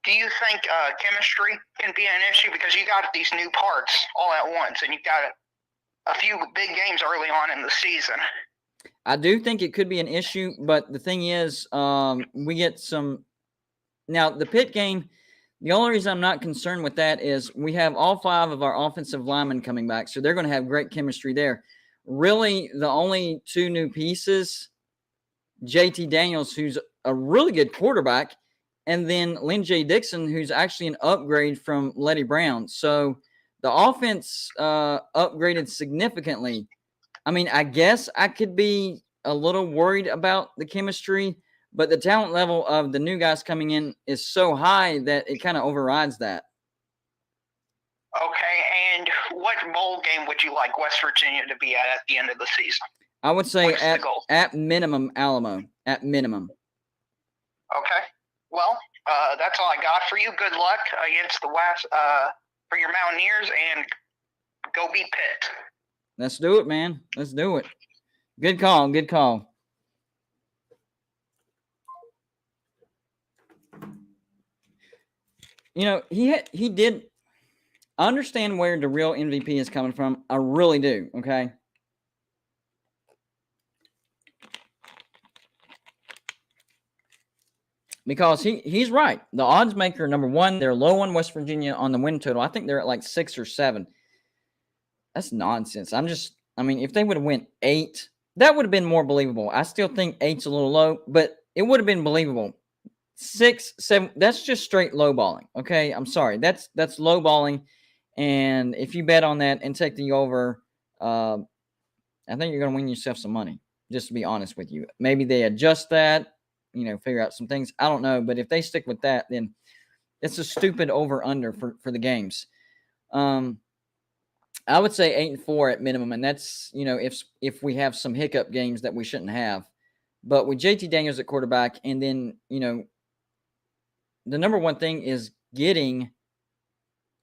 Do you think chemistry can be an issue? Because you got these new parts all at once, and you've got a few big games early on in the season. I do think it could be an issue, but the thing is, we get some – now, the Pitt game, the only reason I'm not concerned with that is we have all 5 of our offensive linemen coming back, so they're going to have great chemistry there. Really, the only 2 new pieces, JT Daniels, who's a really good quarterback, and then Lynn J. Dixon, who's actually an upgrade from Letty Brown. So the offense upgraded significantly. I mean, I guess I could be a little worried about the chemistry, but the talent level of the new guys coming in is so high that it kind of overrides that. Okay, and what bowl game would you like West Virginia to be at the end of the season? I would say at minimum Alamo, at minimum. Okay. Well, that's all I got for you. Good luck against the West for your Mountaineers, and go beat Pitt. Let's do it, man. Let's do it. Good call. Good call. You know, he did understand where the real MVP is coming from. I really do, okay? Because he's right. The odds maker, number one, they're low on West Virginia on the win total. I think they're at like 6 or 7. That's nonsense. I mean, if they would have went 8, that would have been more believable. I still think 8's a little low, but it would have been believable. 6, 7, that's just straight lowballing. Okay, I'm sorry. That's lowballing, and if you bet on that and take the over, I think you're going to win yourself some money. Just to be honest with you, maybe they adjust that. Figure out some things. I don't know, but if they stick with that, then it's a stupid over/under for the games. I would say 8-4 at minimum, and that's if we have some hiccup games that we shouldn't have. But with JT Daniels at quarterback, and then the number one thing is getting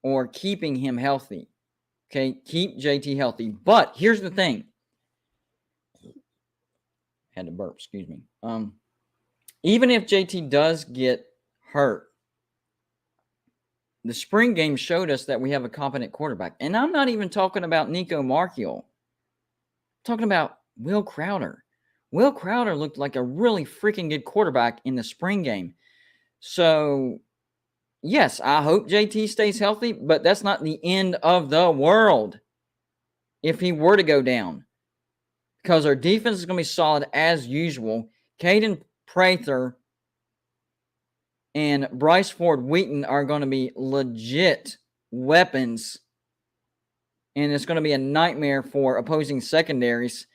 or keeping him healthy. Okay, keep JT healthy. But here's the thing. Had to burp. Excuse me. Even if JT does get hurt, the spring game showed us that we have a competent quarterback. And I'm not even talking about Nico Marchiol. I'm talking about Will Crowder. Will Crowder looked like a really freaking good quarterback in the spring game. So, yes, I hope JT stays healthy, but that's not the end of the world if he were to go down. Because our defense is going to be solid as usual. Caden Prather and Bryce Ford Wheaton are going to be legit weapons. And it's going to be a nightmare for opposing secondaries.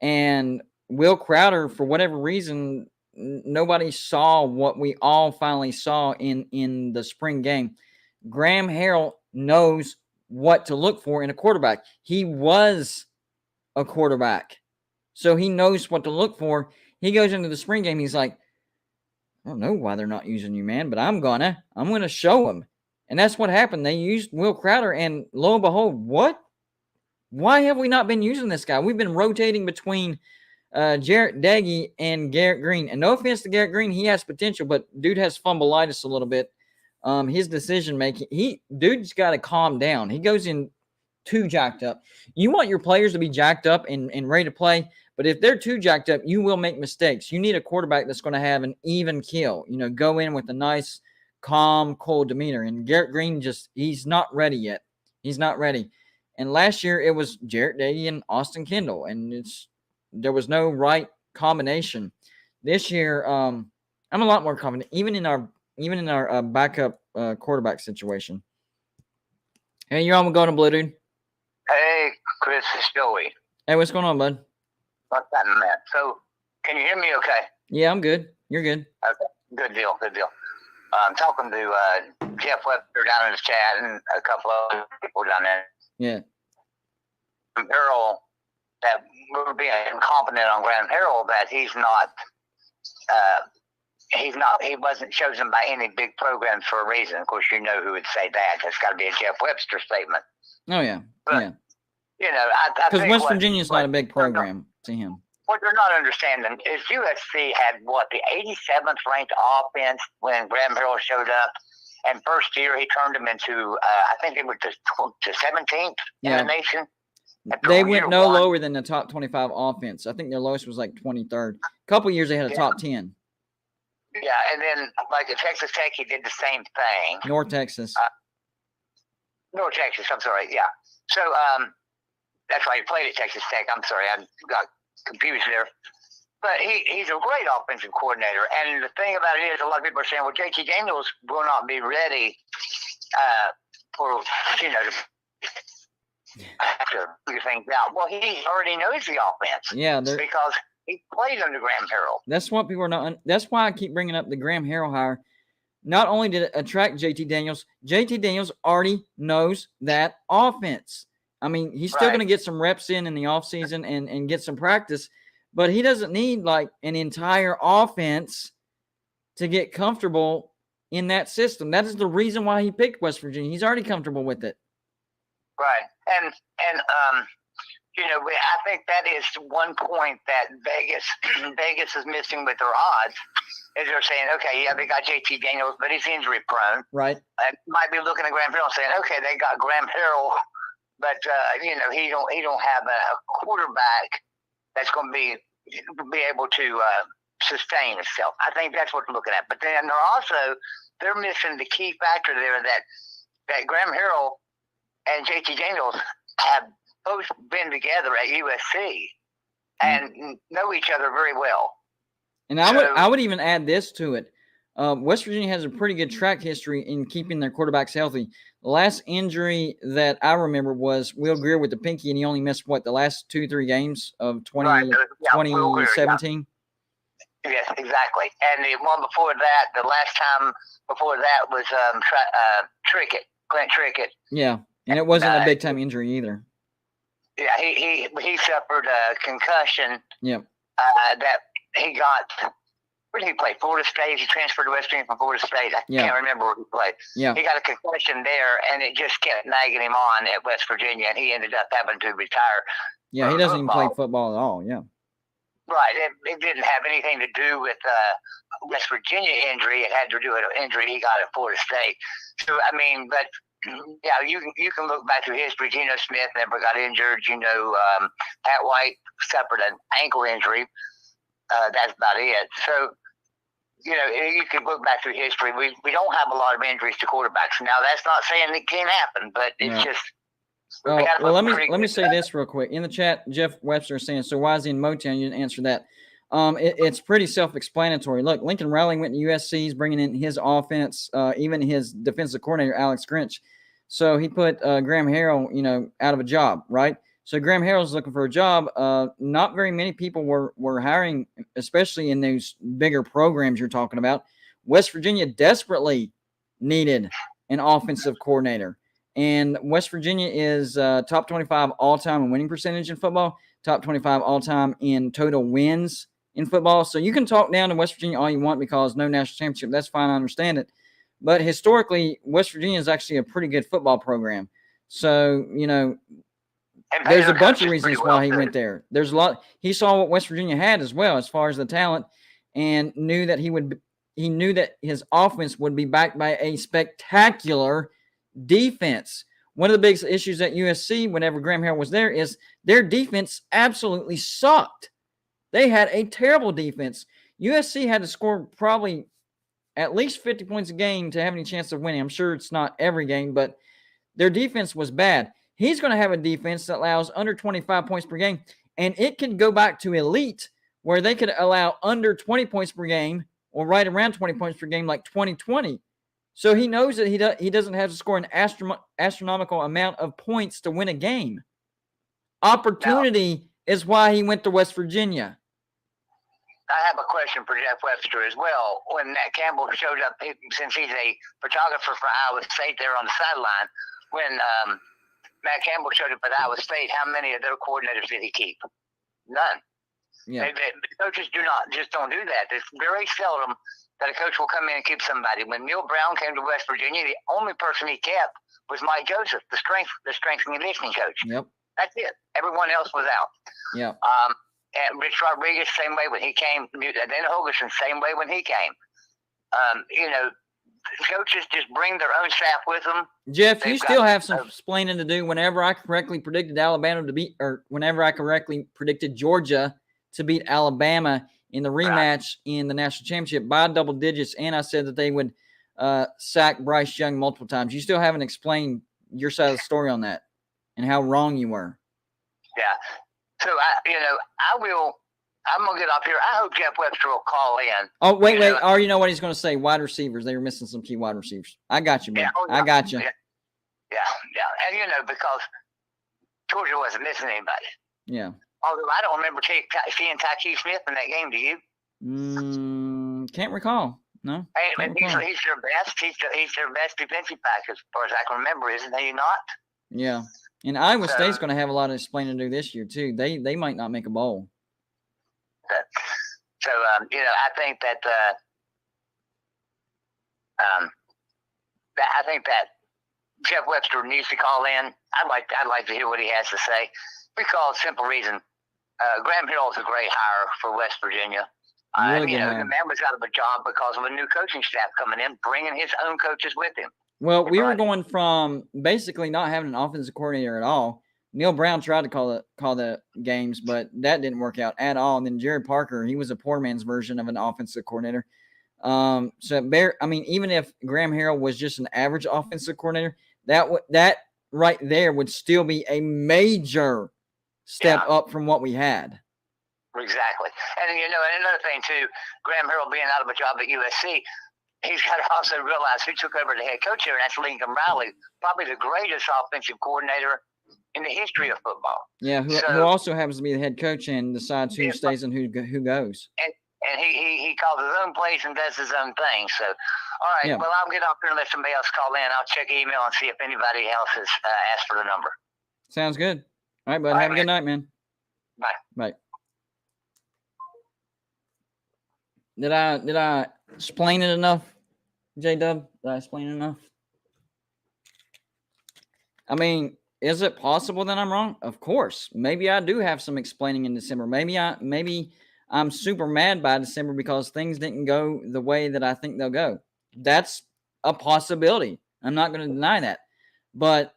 And Will Crowder, for whatever reason, nobody saw what we all finally saw in the spring game. Graham Harrell knows what to look for in a quarterback. He was a quarterback. So he knows what to look for. He goes into the spring game. He's like, I don't know why they're not using you, man, but I'm going to show them. And that's what happened. They used Will Crowder, and lo and behold, what? Why have we not been using this guy? We've been rotating between Jarrett Daggy and Garrett Green. And no offense to Garrett Green, he has potential, but dude has fumbleitis a little bit. His decision-making, dude's got to calm down. He goes in too jacked up. You want your players to be jacked up and ready to play, but if they're too jacked up, you will make mistakes. You need a quarterback that's going to have an even keel. Go in with a nice, calm, cold demeanor. And Garrett Green he's not ready yet. He's not ready. And last year it was Jarrett Daggy and Austin Kendall, and there was no right combination. This year, I'm a lot more confident, even in our backup quarterback situation. Hey, you're on with Golden Blue, dude. Hey, Chris, it's Joey. Hey, what's going on, bud? What's that, man? So, can you hear me okay? Yeah, I'm good. You're good. Okay, good deal. I'm talking to Jeff Webster down in the chat and a couple of other people down there. Yeah. Earl that we're being confident on Graham Harrell that he wasn't chosen by any big programs for a reason. Of course, who would say that. That's got to be a Jeff Webster statement. Oh, yeah. But, yeah. I Because think West Virginia's not a big program to him. What they're not understanding is USC had, the 87th ranked offense when Graham Harrell showed up. And first year, he turned them into, I think it was to 17th in the nation. They went no lower than the top 25 offense. I think their lowest was like 23rd. A couple years they had a top 10. Yeah, and then like at Texas Tech, he did the same thing. North Texas. North Texas, I'm sorry, yeah. So that's why he played at Texas Tech. I'm sorry, I got confused there. But he's a great offensive coordinator. And the thing about it is, a lot of people are saying, well, JT Daniels will not be ready for, to figure things out. Well, he already knows the offense. Yeah. Because he played under Graham Harrell. That's what people are not. That's why I keep bringing up the Graham Harrell hire. Not only did it attract JT Daniels already knows that offense. I mean, he's still going to get some reps in the offseason and get some practice, but he doesn't need like an entire offense to get comfortable in that system. That is the reason why he picked West Virginia. He's already comfortable with it. Right. And I think that is one point that Vegas is missing with their odds. Is they're saying, okay, yeah, they got JT Daniels, but he's injury prone. Right. And might be looking at Graham Harrell and saying, okay, they got Graham Harrell, but he don't have a quarterback that's going to be able to sustain itself. I think that's what they're looking at. But then they're missing the key factor there that Graham Harrell and JT Daniels have both been together at USC and know each other very well. And I would even add this to it. West Virginia has a pretty good track history in keeping their quarterbacks healthy. The last injury that I remember was Will Greer with the pinky, and he only missed, the last 2-3 games of 2017? Yes, exactly. And the one before that, the last time before that was Clint Trickett. Yeah, and it wasn't a big-time injury either. Yeah, he suffered a concussion. Yep. That he got. Where did he play? Florida State. He transferred to West Virginia from Florida State. I can't remember where he played. Yeah. He got a concussion there, and it just kept nagging him on at West Virginia, and he ended up having to retire. Yeah, he doesn't even play football at all. Yeah. Right. It didn't have anything to do with West Virginia injury. It had to do with an injury he got at Florida State. So I mean, but yeah, you can look back through history. Geno Smith never got injured. Pat White suffered an ankle injury. That's about it. So, you can look back through history. We don't have a lot of injuries to quarterbacks. Now, that's not saying it can't happen, but it's just. Well, let me say this real quick. In the chat, Jeff Webster is saying, so why is he in Motown? You didn't answer that. It's pretty self-explanatory. Look, Lincoln Riley went to USC. He's bringing in his offense, even his defensive coordinator, Alex Grinch. So he put Graham Harrell, out of a job, right? So Graham Harrell's looking for a job. Not very many people were hiring, especially in those bigger programs you're talking about. West Virginia desperately needed an offensive coordinator. And West Virginia is top 25 all-time in winning percentage in football, top 25 all-time in total wins in football. So you can talk down to West Virginia all you want because no national championship. That's fine. I understand it. But historically, West Virginia is actually a pretty good football program. So, there's a bunch of reasons why he went there. There's a lot. He saw what West Virginia had as well as far as the talent and knew that he knew that his offense would be backed by a spectacular defense. One of the biggest issues at USC whenever Graham Harrell was there is their defense absolutely sucked. They had a terrible defense. USC had to score probably at least 50 points a game to have any chance of winning. I'm sure it's not every game, but their defense was bad. He's going to have a defense that allows under 25 points per game, and it can go back to elite where they could allow under 20 points per game or right around 20 points per game like 2020. So he knows that he doesn't have to score an astronomical amount of points to win a game. Opportunity is why he went to West Virginia. I have a question for Jeff Webster as well. When Nat Campbell showed up, since he's a photographer for Iowa State there on the sideline, when Matt Campbell showed up at Iowa State, how many of their coordinators did he keep? None. Yeah. Coaches don't do that. It's very seldom that a coach will come in and keep somebody. When Neil Brown came to West Virginia, the only person he kept was Mike Joseph, the strength and conditioning coach. Yep. That's it. Everyone else was out. Yeah. And Rich Rodriguez, same way when he came. Then Hogerson, same way when he came. Coaches just bring their own staff with them. Jeff, you still have some explaining to do. Whenever I correctly predicted Alabama to beat, or whenever I correctly predicted Georgia to beat Alabama in the rematch in the national championship by double digits, and I said that they would sack Bryce Young multiple times. You still haven't explained your side of the story on that and how wrong you were. Yeah. So I'm gonna get off here. I hope Jeff Webster will call in. Oh, wait. I already know what he's going to say. Wide receivers. They were missing some key wide receivers. I got you, man. I got you. Yeah. And because Georgia wasn't missing anybody. Yeah. Although I don't remember seeing Tykee Smith in that game. Do you? Can't recall. No. And he's their best. He's their best defensive back as far as I can remember, isn't he? Not. Yeah. And Iowa State's going to have a lot of explaining to do this year too. They might not make a bowl. So I think that I think that Jeff Webster needs to call in. I'd like to hear what he has to say, because simple reason, Graham Hill is a great hire for West Virginia. The man was out of a job because of a new coaching staff coming in, bringing his own coaches with him. Well, we were going from basically not having an offensive coordinator at all. Neil Brown tried to call the games, but that didn't work out at all. And then Jared Parker, he was a poor man's version of an offensive coordinator. Even if Graham Harrell was just an average offensive coordinator, that right there would still be a major step up from what we had. Exactly. And another thing too, Graham Harrell being out of a job at USC, he's got to also realize who took over the head coach here, and that's Lincoln Riley, probably the greatest offensive coordinator in the history of football. Yeah, who also happens to be the head coach and decides who stays and who goes. And he calls his own plays and does his own thing. So, all right, well, I'll get off here and let somebody else call in. I'll check email and see if anybody else has asked for the number. Sounds good. All right, bud. Have a good night, man. Bye. Bye. Did I explain it enough, J-Dub? Did I explain it enough? I mean, is it possible that I'm wrong? Of course. Maybe I do have some explaining in December. Maybe I'm super mad by December because things didn't go the way that I think they'll go. That's a possibility. I'm not going to deny that. But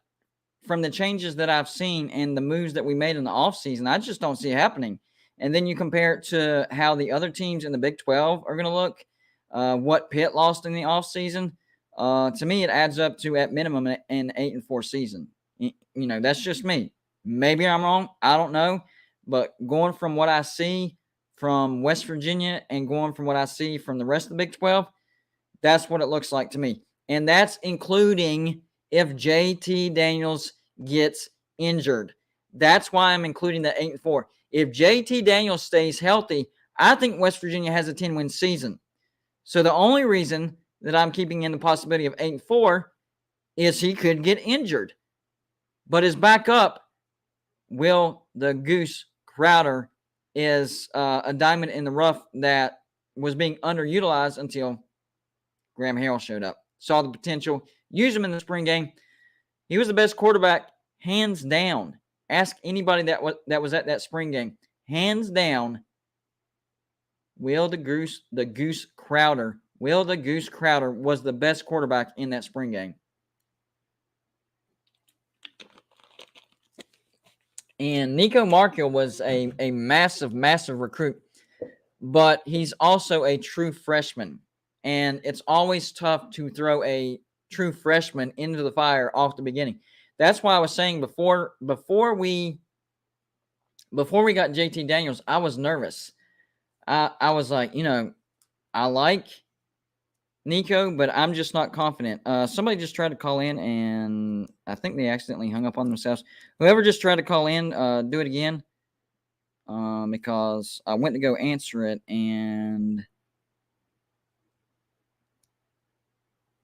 from the changes that I've seen and the moves that we made in the offseason, I just don't see it happening. And then you compare it to how the other teams in the Big 12 are going to look, what Pitt lost in the offseason. To me, it adds up to, at minimum, an 8-4 season. That's just me. Maybe I'm wrong. I don't know. But going from what I see from West Virginia and going from what I see from the rest of the Big 12, that's what it looks like to me. And that's including if JT Daniels gets injured. That's why I'm including the 8-4. If JT Daniels stays healthy, I think West Virginia has a 10-win season. So the only reason that I'm keeping in the possibility of 8-4 is he could get injured. But his backup, Will the Goose Crowder, is a diamond in the rough that was being underutilized until Graham Harrell showed up. Saw the potential. Used him in the spring game. He was the best quarterback, hands down. Ask anybody that was at that spring game. Hands down, Will the Goose Crowder was the best quarterback in that spring game. And Nico Markell was a massive, massive recruit, but he's also a true freshman. And it's always tough to throw a true freshman into the fire off the beginning. That's why I was saying before we got JT Daniels, I was nervous. I was like, I like Nico, but I'm just not confident. Somebody just tried to call in, and I think they accidentally hung up on themselves. Whoever just tried to call in, do it again, because I went to go answer it, and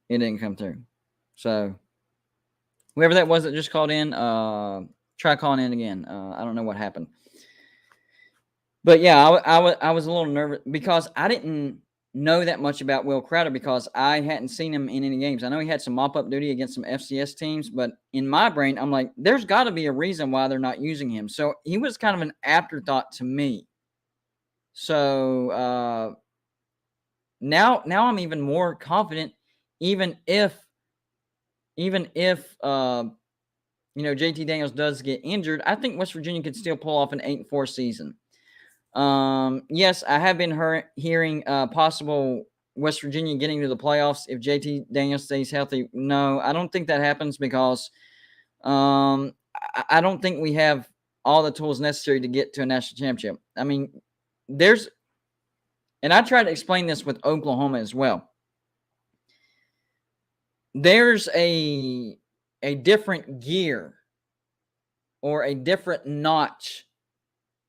it didn't come through. So Whoever that was that just called in, try calling in again. I don't know what happened. But yeah, I was a little nervous because I didn't know that much about Will Crowder because I hadn't seen him in any games. I know he had some mop-up duty against some FCS teams, but in my brain, I'm like, there's got to be a reason why they're not using him. So he was kind of an afterthought to me. So now I'm even more confident, even if JT Daniels does get injured, I think West Virginia could still pull off an 8-4 season. Yes, I have been hearing possible West Virginia getting to the playoffs if JT Daniels stays healthy. No, I don't think that happens because I don't think we have all the tools necessary to get to a national championship. I mean, and I tried to explain this with Oklahoma as well. There's a different gear or a different notch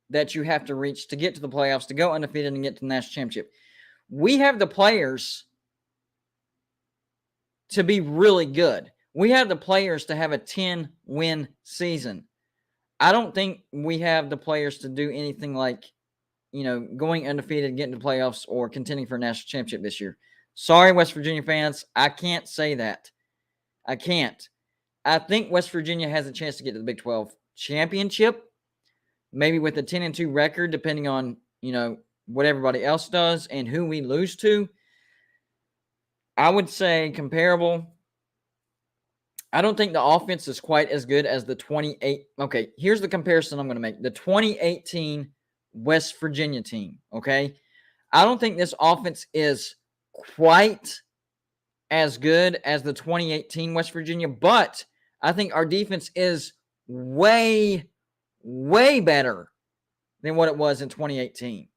that you have to reach to get to the playoffs, to go undefeated and get to the national championship. We have the players to be really good. We have the players to have a 10-win season. I don't think we have the players to do anything like, going undefeated, getting to playoffs, or contending for a national championship this year. Sorry, West Virginia fans. I can't say that. I can't. I think West Virginia has a chance to get to the Big 12 championship, maybe with a 10-2 record, depending on, what everybody else does and who we lose to. I would say comparable. I don't think the offense is quite as good as the 28. Okay, here's the comparison I'm going to make. The 2018 West Virginia team, okay? I don't think this offense is quite as good as the 2018 West Virginia, but I think our defense is way, way better than what it was in 2018.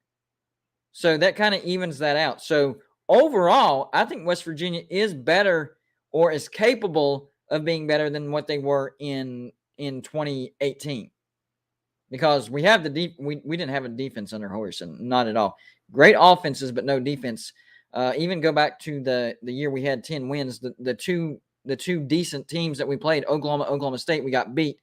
So that kind of evens that out. So overall, I think West Virginia is better or is capable of being better than what they were in 2018. Because we have we didn't have a defense under Hoyerson, not at all. Great offenses, but no defense. Even go back to the year we had 10 wins. The two decent teams that we played, Oklahoma State, we got beat.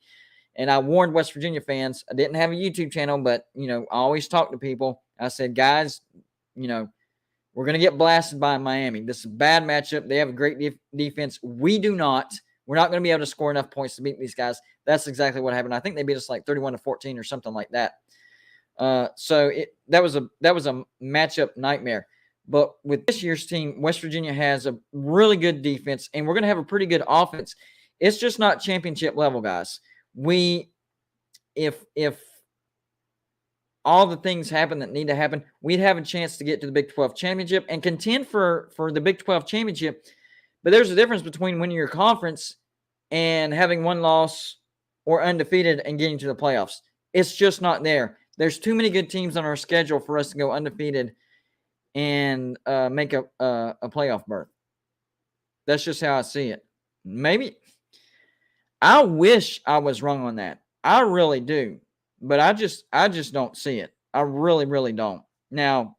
And I warned West Virginia fans. I didn't have a YouTube channel, but I always talk to people. I said, guys, we're going to get blasted by Miami. This is a bad matchup. They have a great defense. We do not. We're not going to be able to score enough points to beat these guys. That's exactly what happened. I think they beat us like 31-14 or something like that. So that was a matchup nightmare. But with this year's team, West Virginia has a really good defense, and we're going to have a pretty good offense. It's just not championship level, guys. If all the things happen that need to happen, we'd have a chance to get to the Big 12 championship and contend for the Big 12 championship. But there's a difference between winning your conference and having one loss or undefeated and getting to the playoffs. It's just not there. There's too many good teams on our schedule for us to go undefeated and make a playoff berth. That's just how I see it. Maybe I wish I was wrong on that. I really do. But I just don't see it. I really, really don't. Now,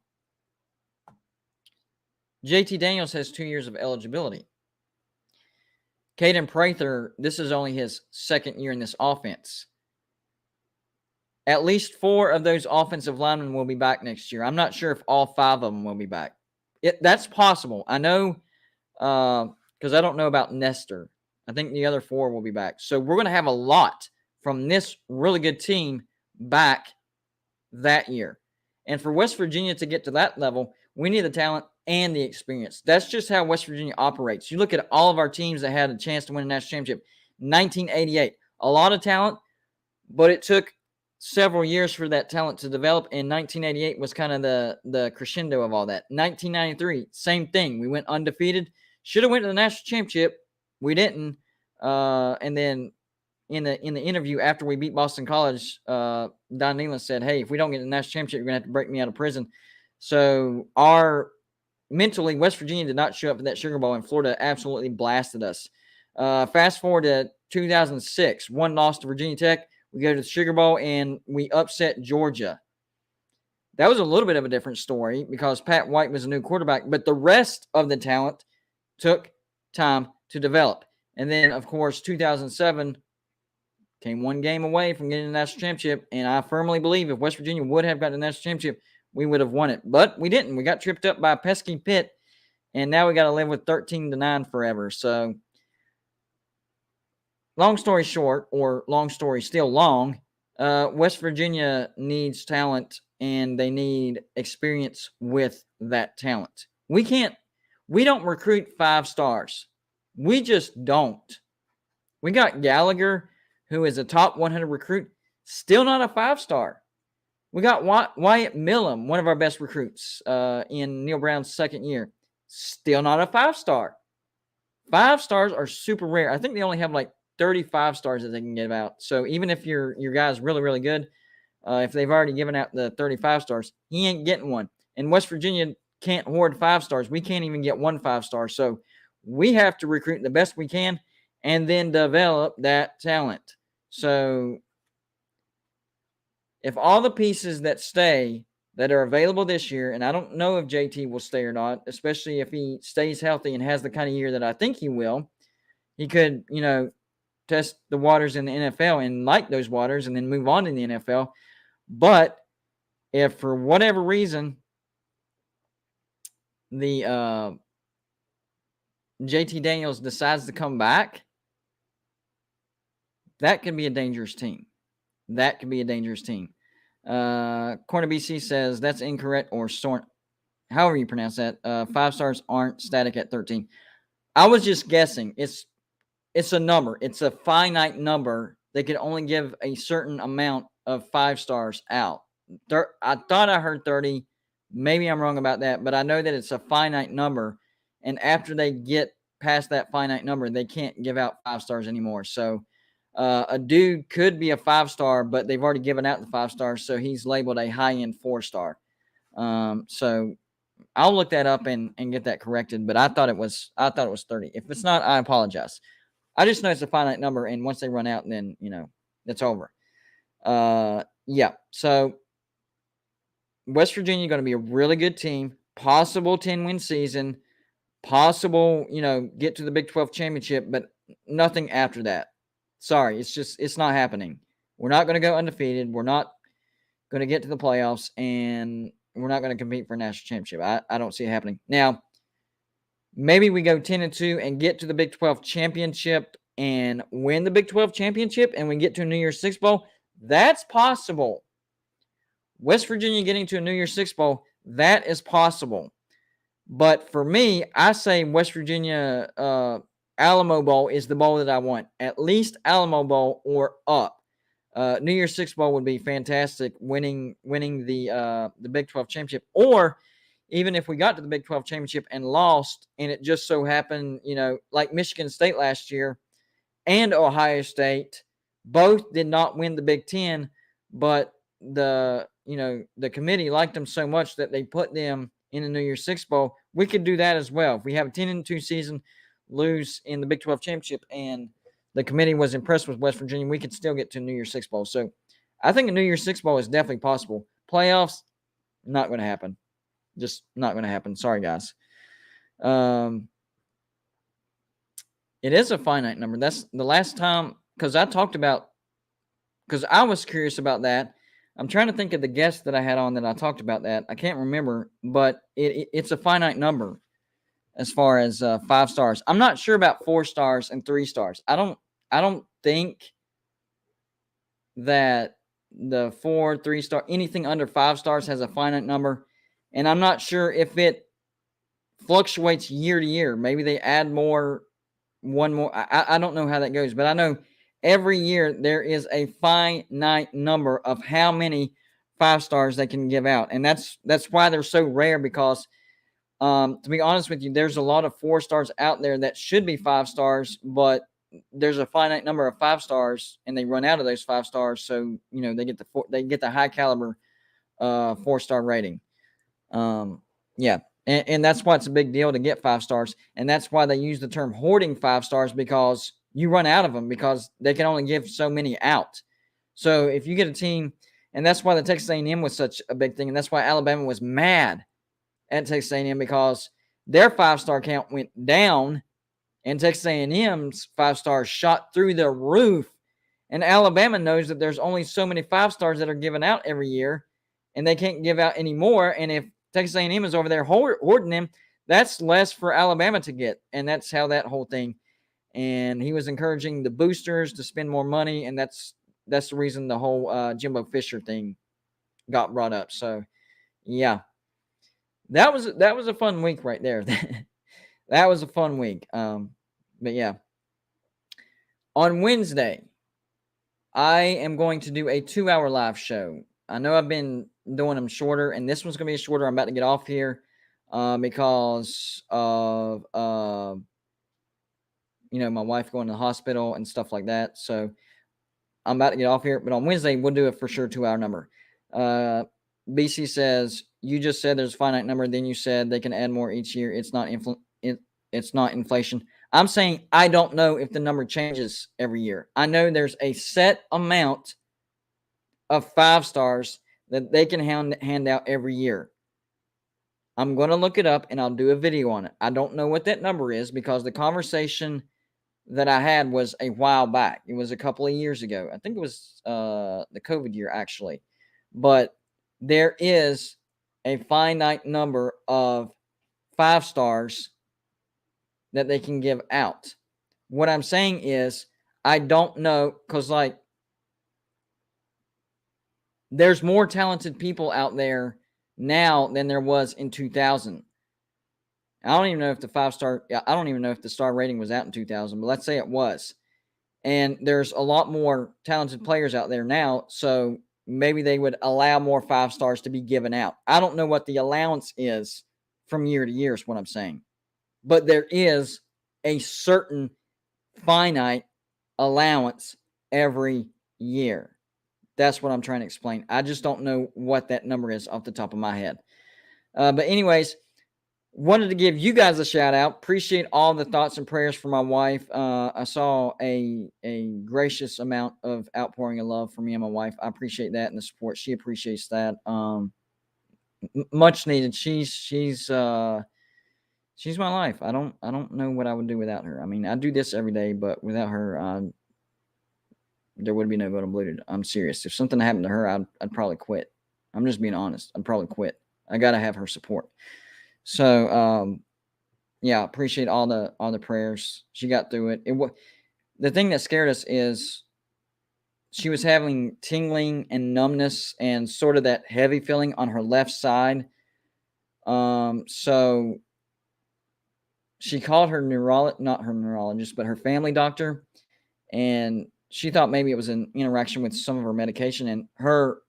JT Daniels has 2 years of eligibility. Caden Prather, this is only his second year in this offense. At least 4 of those offensive linemen will be back next year. I'm not sure if all 5 of them will be back. That's possible. I know because I don't know about Nestor. I think the other 4 will be back. So we're going to have a lot from this really good team back that year. And for West Virginia to get to that level, we need the talent and the experience. That's just how West Virginia operates. You look at all of our teams that had a chance to win a national championship. 1988, a lot of talent, but it took several years for that talent to develop, and 1988 was kind of the crescendo of all that. 1993, same thing. We went undefeated. Should have went to the national championship. We didn't. And then in the interview after we beat Boston College, Don Nehlen said, hey, if we don't get the national championship, you're going to have to break me out of prison. So mentally, West Virginia did not show up for that Sugar Bowl, and Florida absolutely blasted us. Fast forward to 2006, 1 loss to Virginia Tech. We go to the Sugar Bowl, and we upset Georgia. That was a little bit of a different story because Pat White was a new quarterback, but the rest of the talent took time to develop. And then, of course, 2007 came one game away from getting the national championship. And I firmly believe if West Virginia would have gotten the national championship, we would have won it. But we didn't. We got tripped up by a pesky Pitt. And now we got to live with 13-9 forever. So, long story short, or long story still long, West Virginia needs talent and they need experience with that talent. We don't recruit 5 stars. We just don't. We got Gallagher, who is a top 100 recruit, still not a 5-star. We got Wyatt Millam, one of our best recruits in Neil Brown's second year, still not a 5-star. 5 stars are super rare. I think they only have like 35 stars that they can give out. So even if your guy's really, really good, if they've already given out the 35 stars, he ain't getting one. And West Virginia can't hoard 5 stars. We can't even get 1 5-star. So we have to recruit the best we can and then develop that talent. So if all the pieces that stay that are available this year, and I don't know if JT will stay or not, especially if he stays healthy and has the kind of year that I think he will, he could, test the waters in the NFL and like those waters and then move on to the NFL. But if for whatever reason the JT Daniels decides to come back, that could be a dangerous team. Corner BC says that's incorrect, or however you pronounce that. 5 stars aren't static at 13. I was just guessing. It's a number. It's a finite number. They could only give a certain amount of 5 stars out. I thought I heard 30. Maybe I'm wrong about that, but I know that it's a finite number. And after they get past that finite number, they can't give out 5 stars anymore. So a dude could be a 5-star, but they've already given out the 5 stars, so he's labeled a high-end 4-star. So I'll look that up and get that corrected. But I thought it was 30. If it's not, I apologize. I just know it's a finite number, and once they run out, then it's over. Yeah. So West Virginia going to be a really good team. Possible 10-win season. Possible, get to the Big 12 championship, but nothing after that. Sorry, it's not happening. We're not going to go undefeated. We're not going to get to the playoffs, and we're not going to compete for a national championship. I don't see it happening. Now, maybe we go 10-2 and get to the Big 12 championship and win the Big 12 championship, and we get to a New Year's Six Bowl. That's possible. West Virginia getting to a New Year's Six Bowl, that is possible. But for me, I say West Virginia Alamo Bowl is the bowl that I want. At least Alamo Bowl or up. New Year's Six Bowl would be fantastic, winning the Big 12 championship. Or even if we got to the Big 12 championship and lost, and it just so happened, like Michigan State last year and Ohio State, both did not win the Big 10, but the committee liked them so much that they put them in the New Year's Six Bowl. We could do that as well. If we have a 10-2 season, lose in the Big 12 championship, and the committee was impressed with West Virginia, we could still get to a New Year's Six Bowl. So I think a New Year's Six Bowl is definitely possible. Playoffs, not going to happen. Just not going to happen. Sorry, guys. It is a finite number. That's the last time, because I was curious about that. I'm trying to think of the guest that I had on that I talked about that. I can't remember, but it's a finite number as far as 5 stars. I'm not sure about 4 stars and 3 stars. I don't think that the 4, 3 star, anything under 5 stars has a finite number. And I'm not sure if it fluctuates year to year. Maybe they add one more. I don't know how that goes, but I know every year there is a finite number of how many 5 stars they can give out. And that's why they're so rare, because to be honest with you, there's a lot of 4 stars out there that should be 5 stars, but there's a finite number of 5 stars and they run out of those 5 stars. So, they get the high caliber 4-star rating. Yeah. And that's why it's a big deal to get 5 stars. And that's why they use the term hoarding 5 stars, because you run out of them, because they can only give so many out. So if you get a team, and that's why the Texas A&M was such a big thing. And that's why Alabama was mad at Texas A&M, because their 5-star count went down and Texas A&M's 5 stars shot through the roof. And Alabama knows that there's only so many 5 stars that are given out every year, and they can't give out any more. And if Texas A&M is over there hoarding them, that's less for Alabama to get. And that's how that whole thing. And he was encouraging the boosters to spend more money, and that's the reason the whole Jimbo Fisher thing got brought up. So, yeah, that was a fun week right there. That was a fun week. But yeah, on Wednesday, I am going to do a 2-hour live show. I know I've been doing them shorter, and this one's going to be shorter. I'm about to get off here because of, my wife going to the hospital and stuff like that. So I'm about to get off here. But on Wednesday, we'll do it for sure 2-hour number. BC says, you just said there's a finite number. Then you said they can add more each year. It's not inflation. I'm saying I don't know if the number changes every year. I know there's a set amount of 5 stars that they can hand out every year. I'm going to look it up and I'll do a video on it. I don't know what that number is because the conversation that I had was a while back. It was a couple of years ago. I think it was the COVID year, actually. But there is a finite number of 5 stars that they can give out. What I'm saying is, I don't know, because there's more talented people out there now than there was in 2000. I don't even know if the star rating was out in 2000, but let's say it was. And there's a lot more talented players out there now, so maybe they would allow more 5 stars to be given out. I don't know what the allowance is from year to year is what I'm saying. But there is a certain finite allowance every year. That's what I'm trying to explain. I just don't know what that number is off the top of my head. But anyways, wanted to give you guys a shout out. Appreciate all the thoughts and prayers for my wife. I saw a gracious amount of outpouring of love for me and my wife. I appreciate that and the support. She appreciates that. Much needed. She's my life. I don't know what I would do without her. I mean, I do this every day, but without her, there would be no Golden Bluted. I'm serious. If something happened to her, I'd probably quit. I'm just being honest. I'd probably quit. I gotta have her support. So, yeah, appreciate all the prayers. She got through it. The thing that scared us is she was having tingling and numbness and sort of that heavy feeling on her left side. So she called her not her neurologist, but her family doctor, and she thought maybe it was an interaction with some of her medication. And her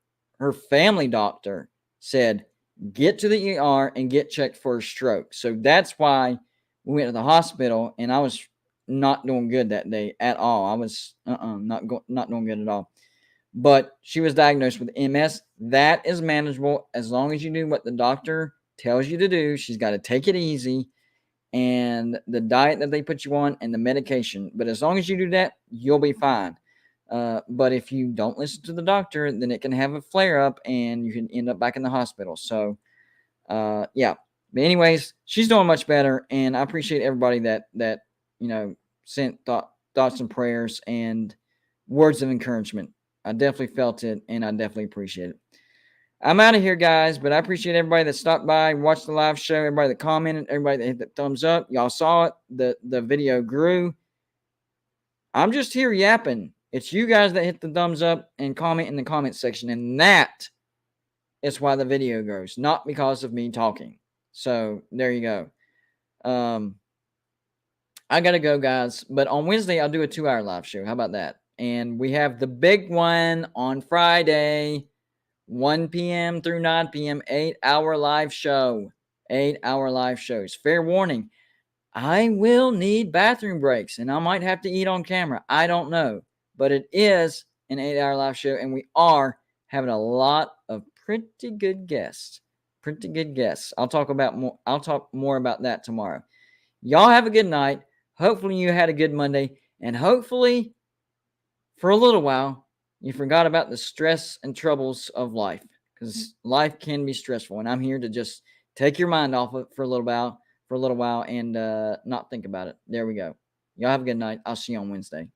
family doctor said, get to the ER and get checked for a stroke. So that's why we went to the hospital, and I was not doing good that day at all. I was not doing good at all. But she was diagnosed with MS. That is manageable as long as you do what the doctor tells you to do. She's got to take it easy, and the diet that they put you on and the medication. But as long as you do that, you'll be fine. But if you don't listen to the doctor, then it can have a flare up and you can end up back in the hospital. So, yeah. But anyways, she's doing much better, and I appreciate everybody that sent thoughts and prayers and words of encouragement. I definitely felt it, and I definitely appreciate it. I'm out of here, guys, but I appreciate everybody that stopped by, watched the live show, everybody that commented, everybody that hit the thumbs up. Y'all saw it. The video grew. I'm just here yapping. It's you guys that hit the thumbs up and comment in the comment section, and that is why the video grows, not because of me talking. So there you go. I got to go, guys, but on Wednesday, I'll do a 2-hour live show. How about that? And we have the big one on Friday, 1 p.m. through 9 p.m., 8-hour live show. 8-hour live shows. Fair warning, I will need bathroom breaks, and I might have to eat on camera. I don't know. But it is an 8-hour live show, and we are having a lot of pretty good guests. Pretty good guests. I'll talk more about that tomorrow. Y'all have a good night. Hopefully you had a good Monday, and hopefully for a little while you forgot about the stress and troubles of life, because life can be stressful, and I'm here to just take your mind off it for a little while and not think about it. There we go. Y'all have a good night. I'll see you on Wednesday.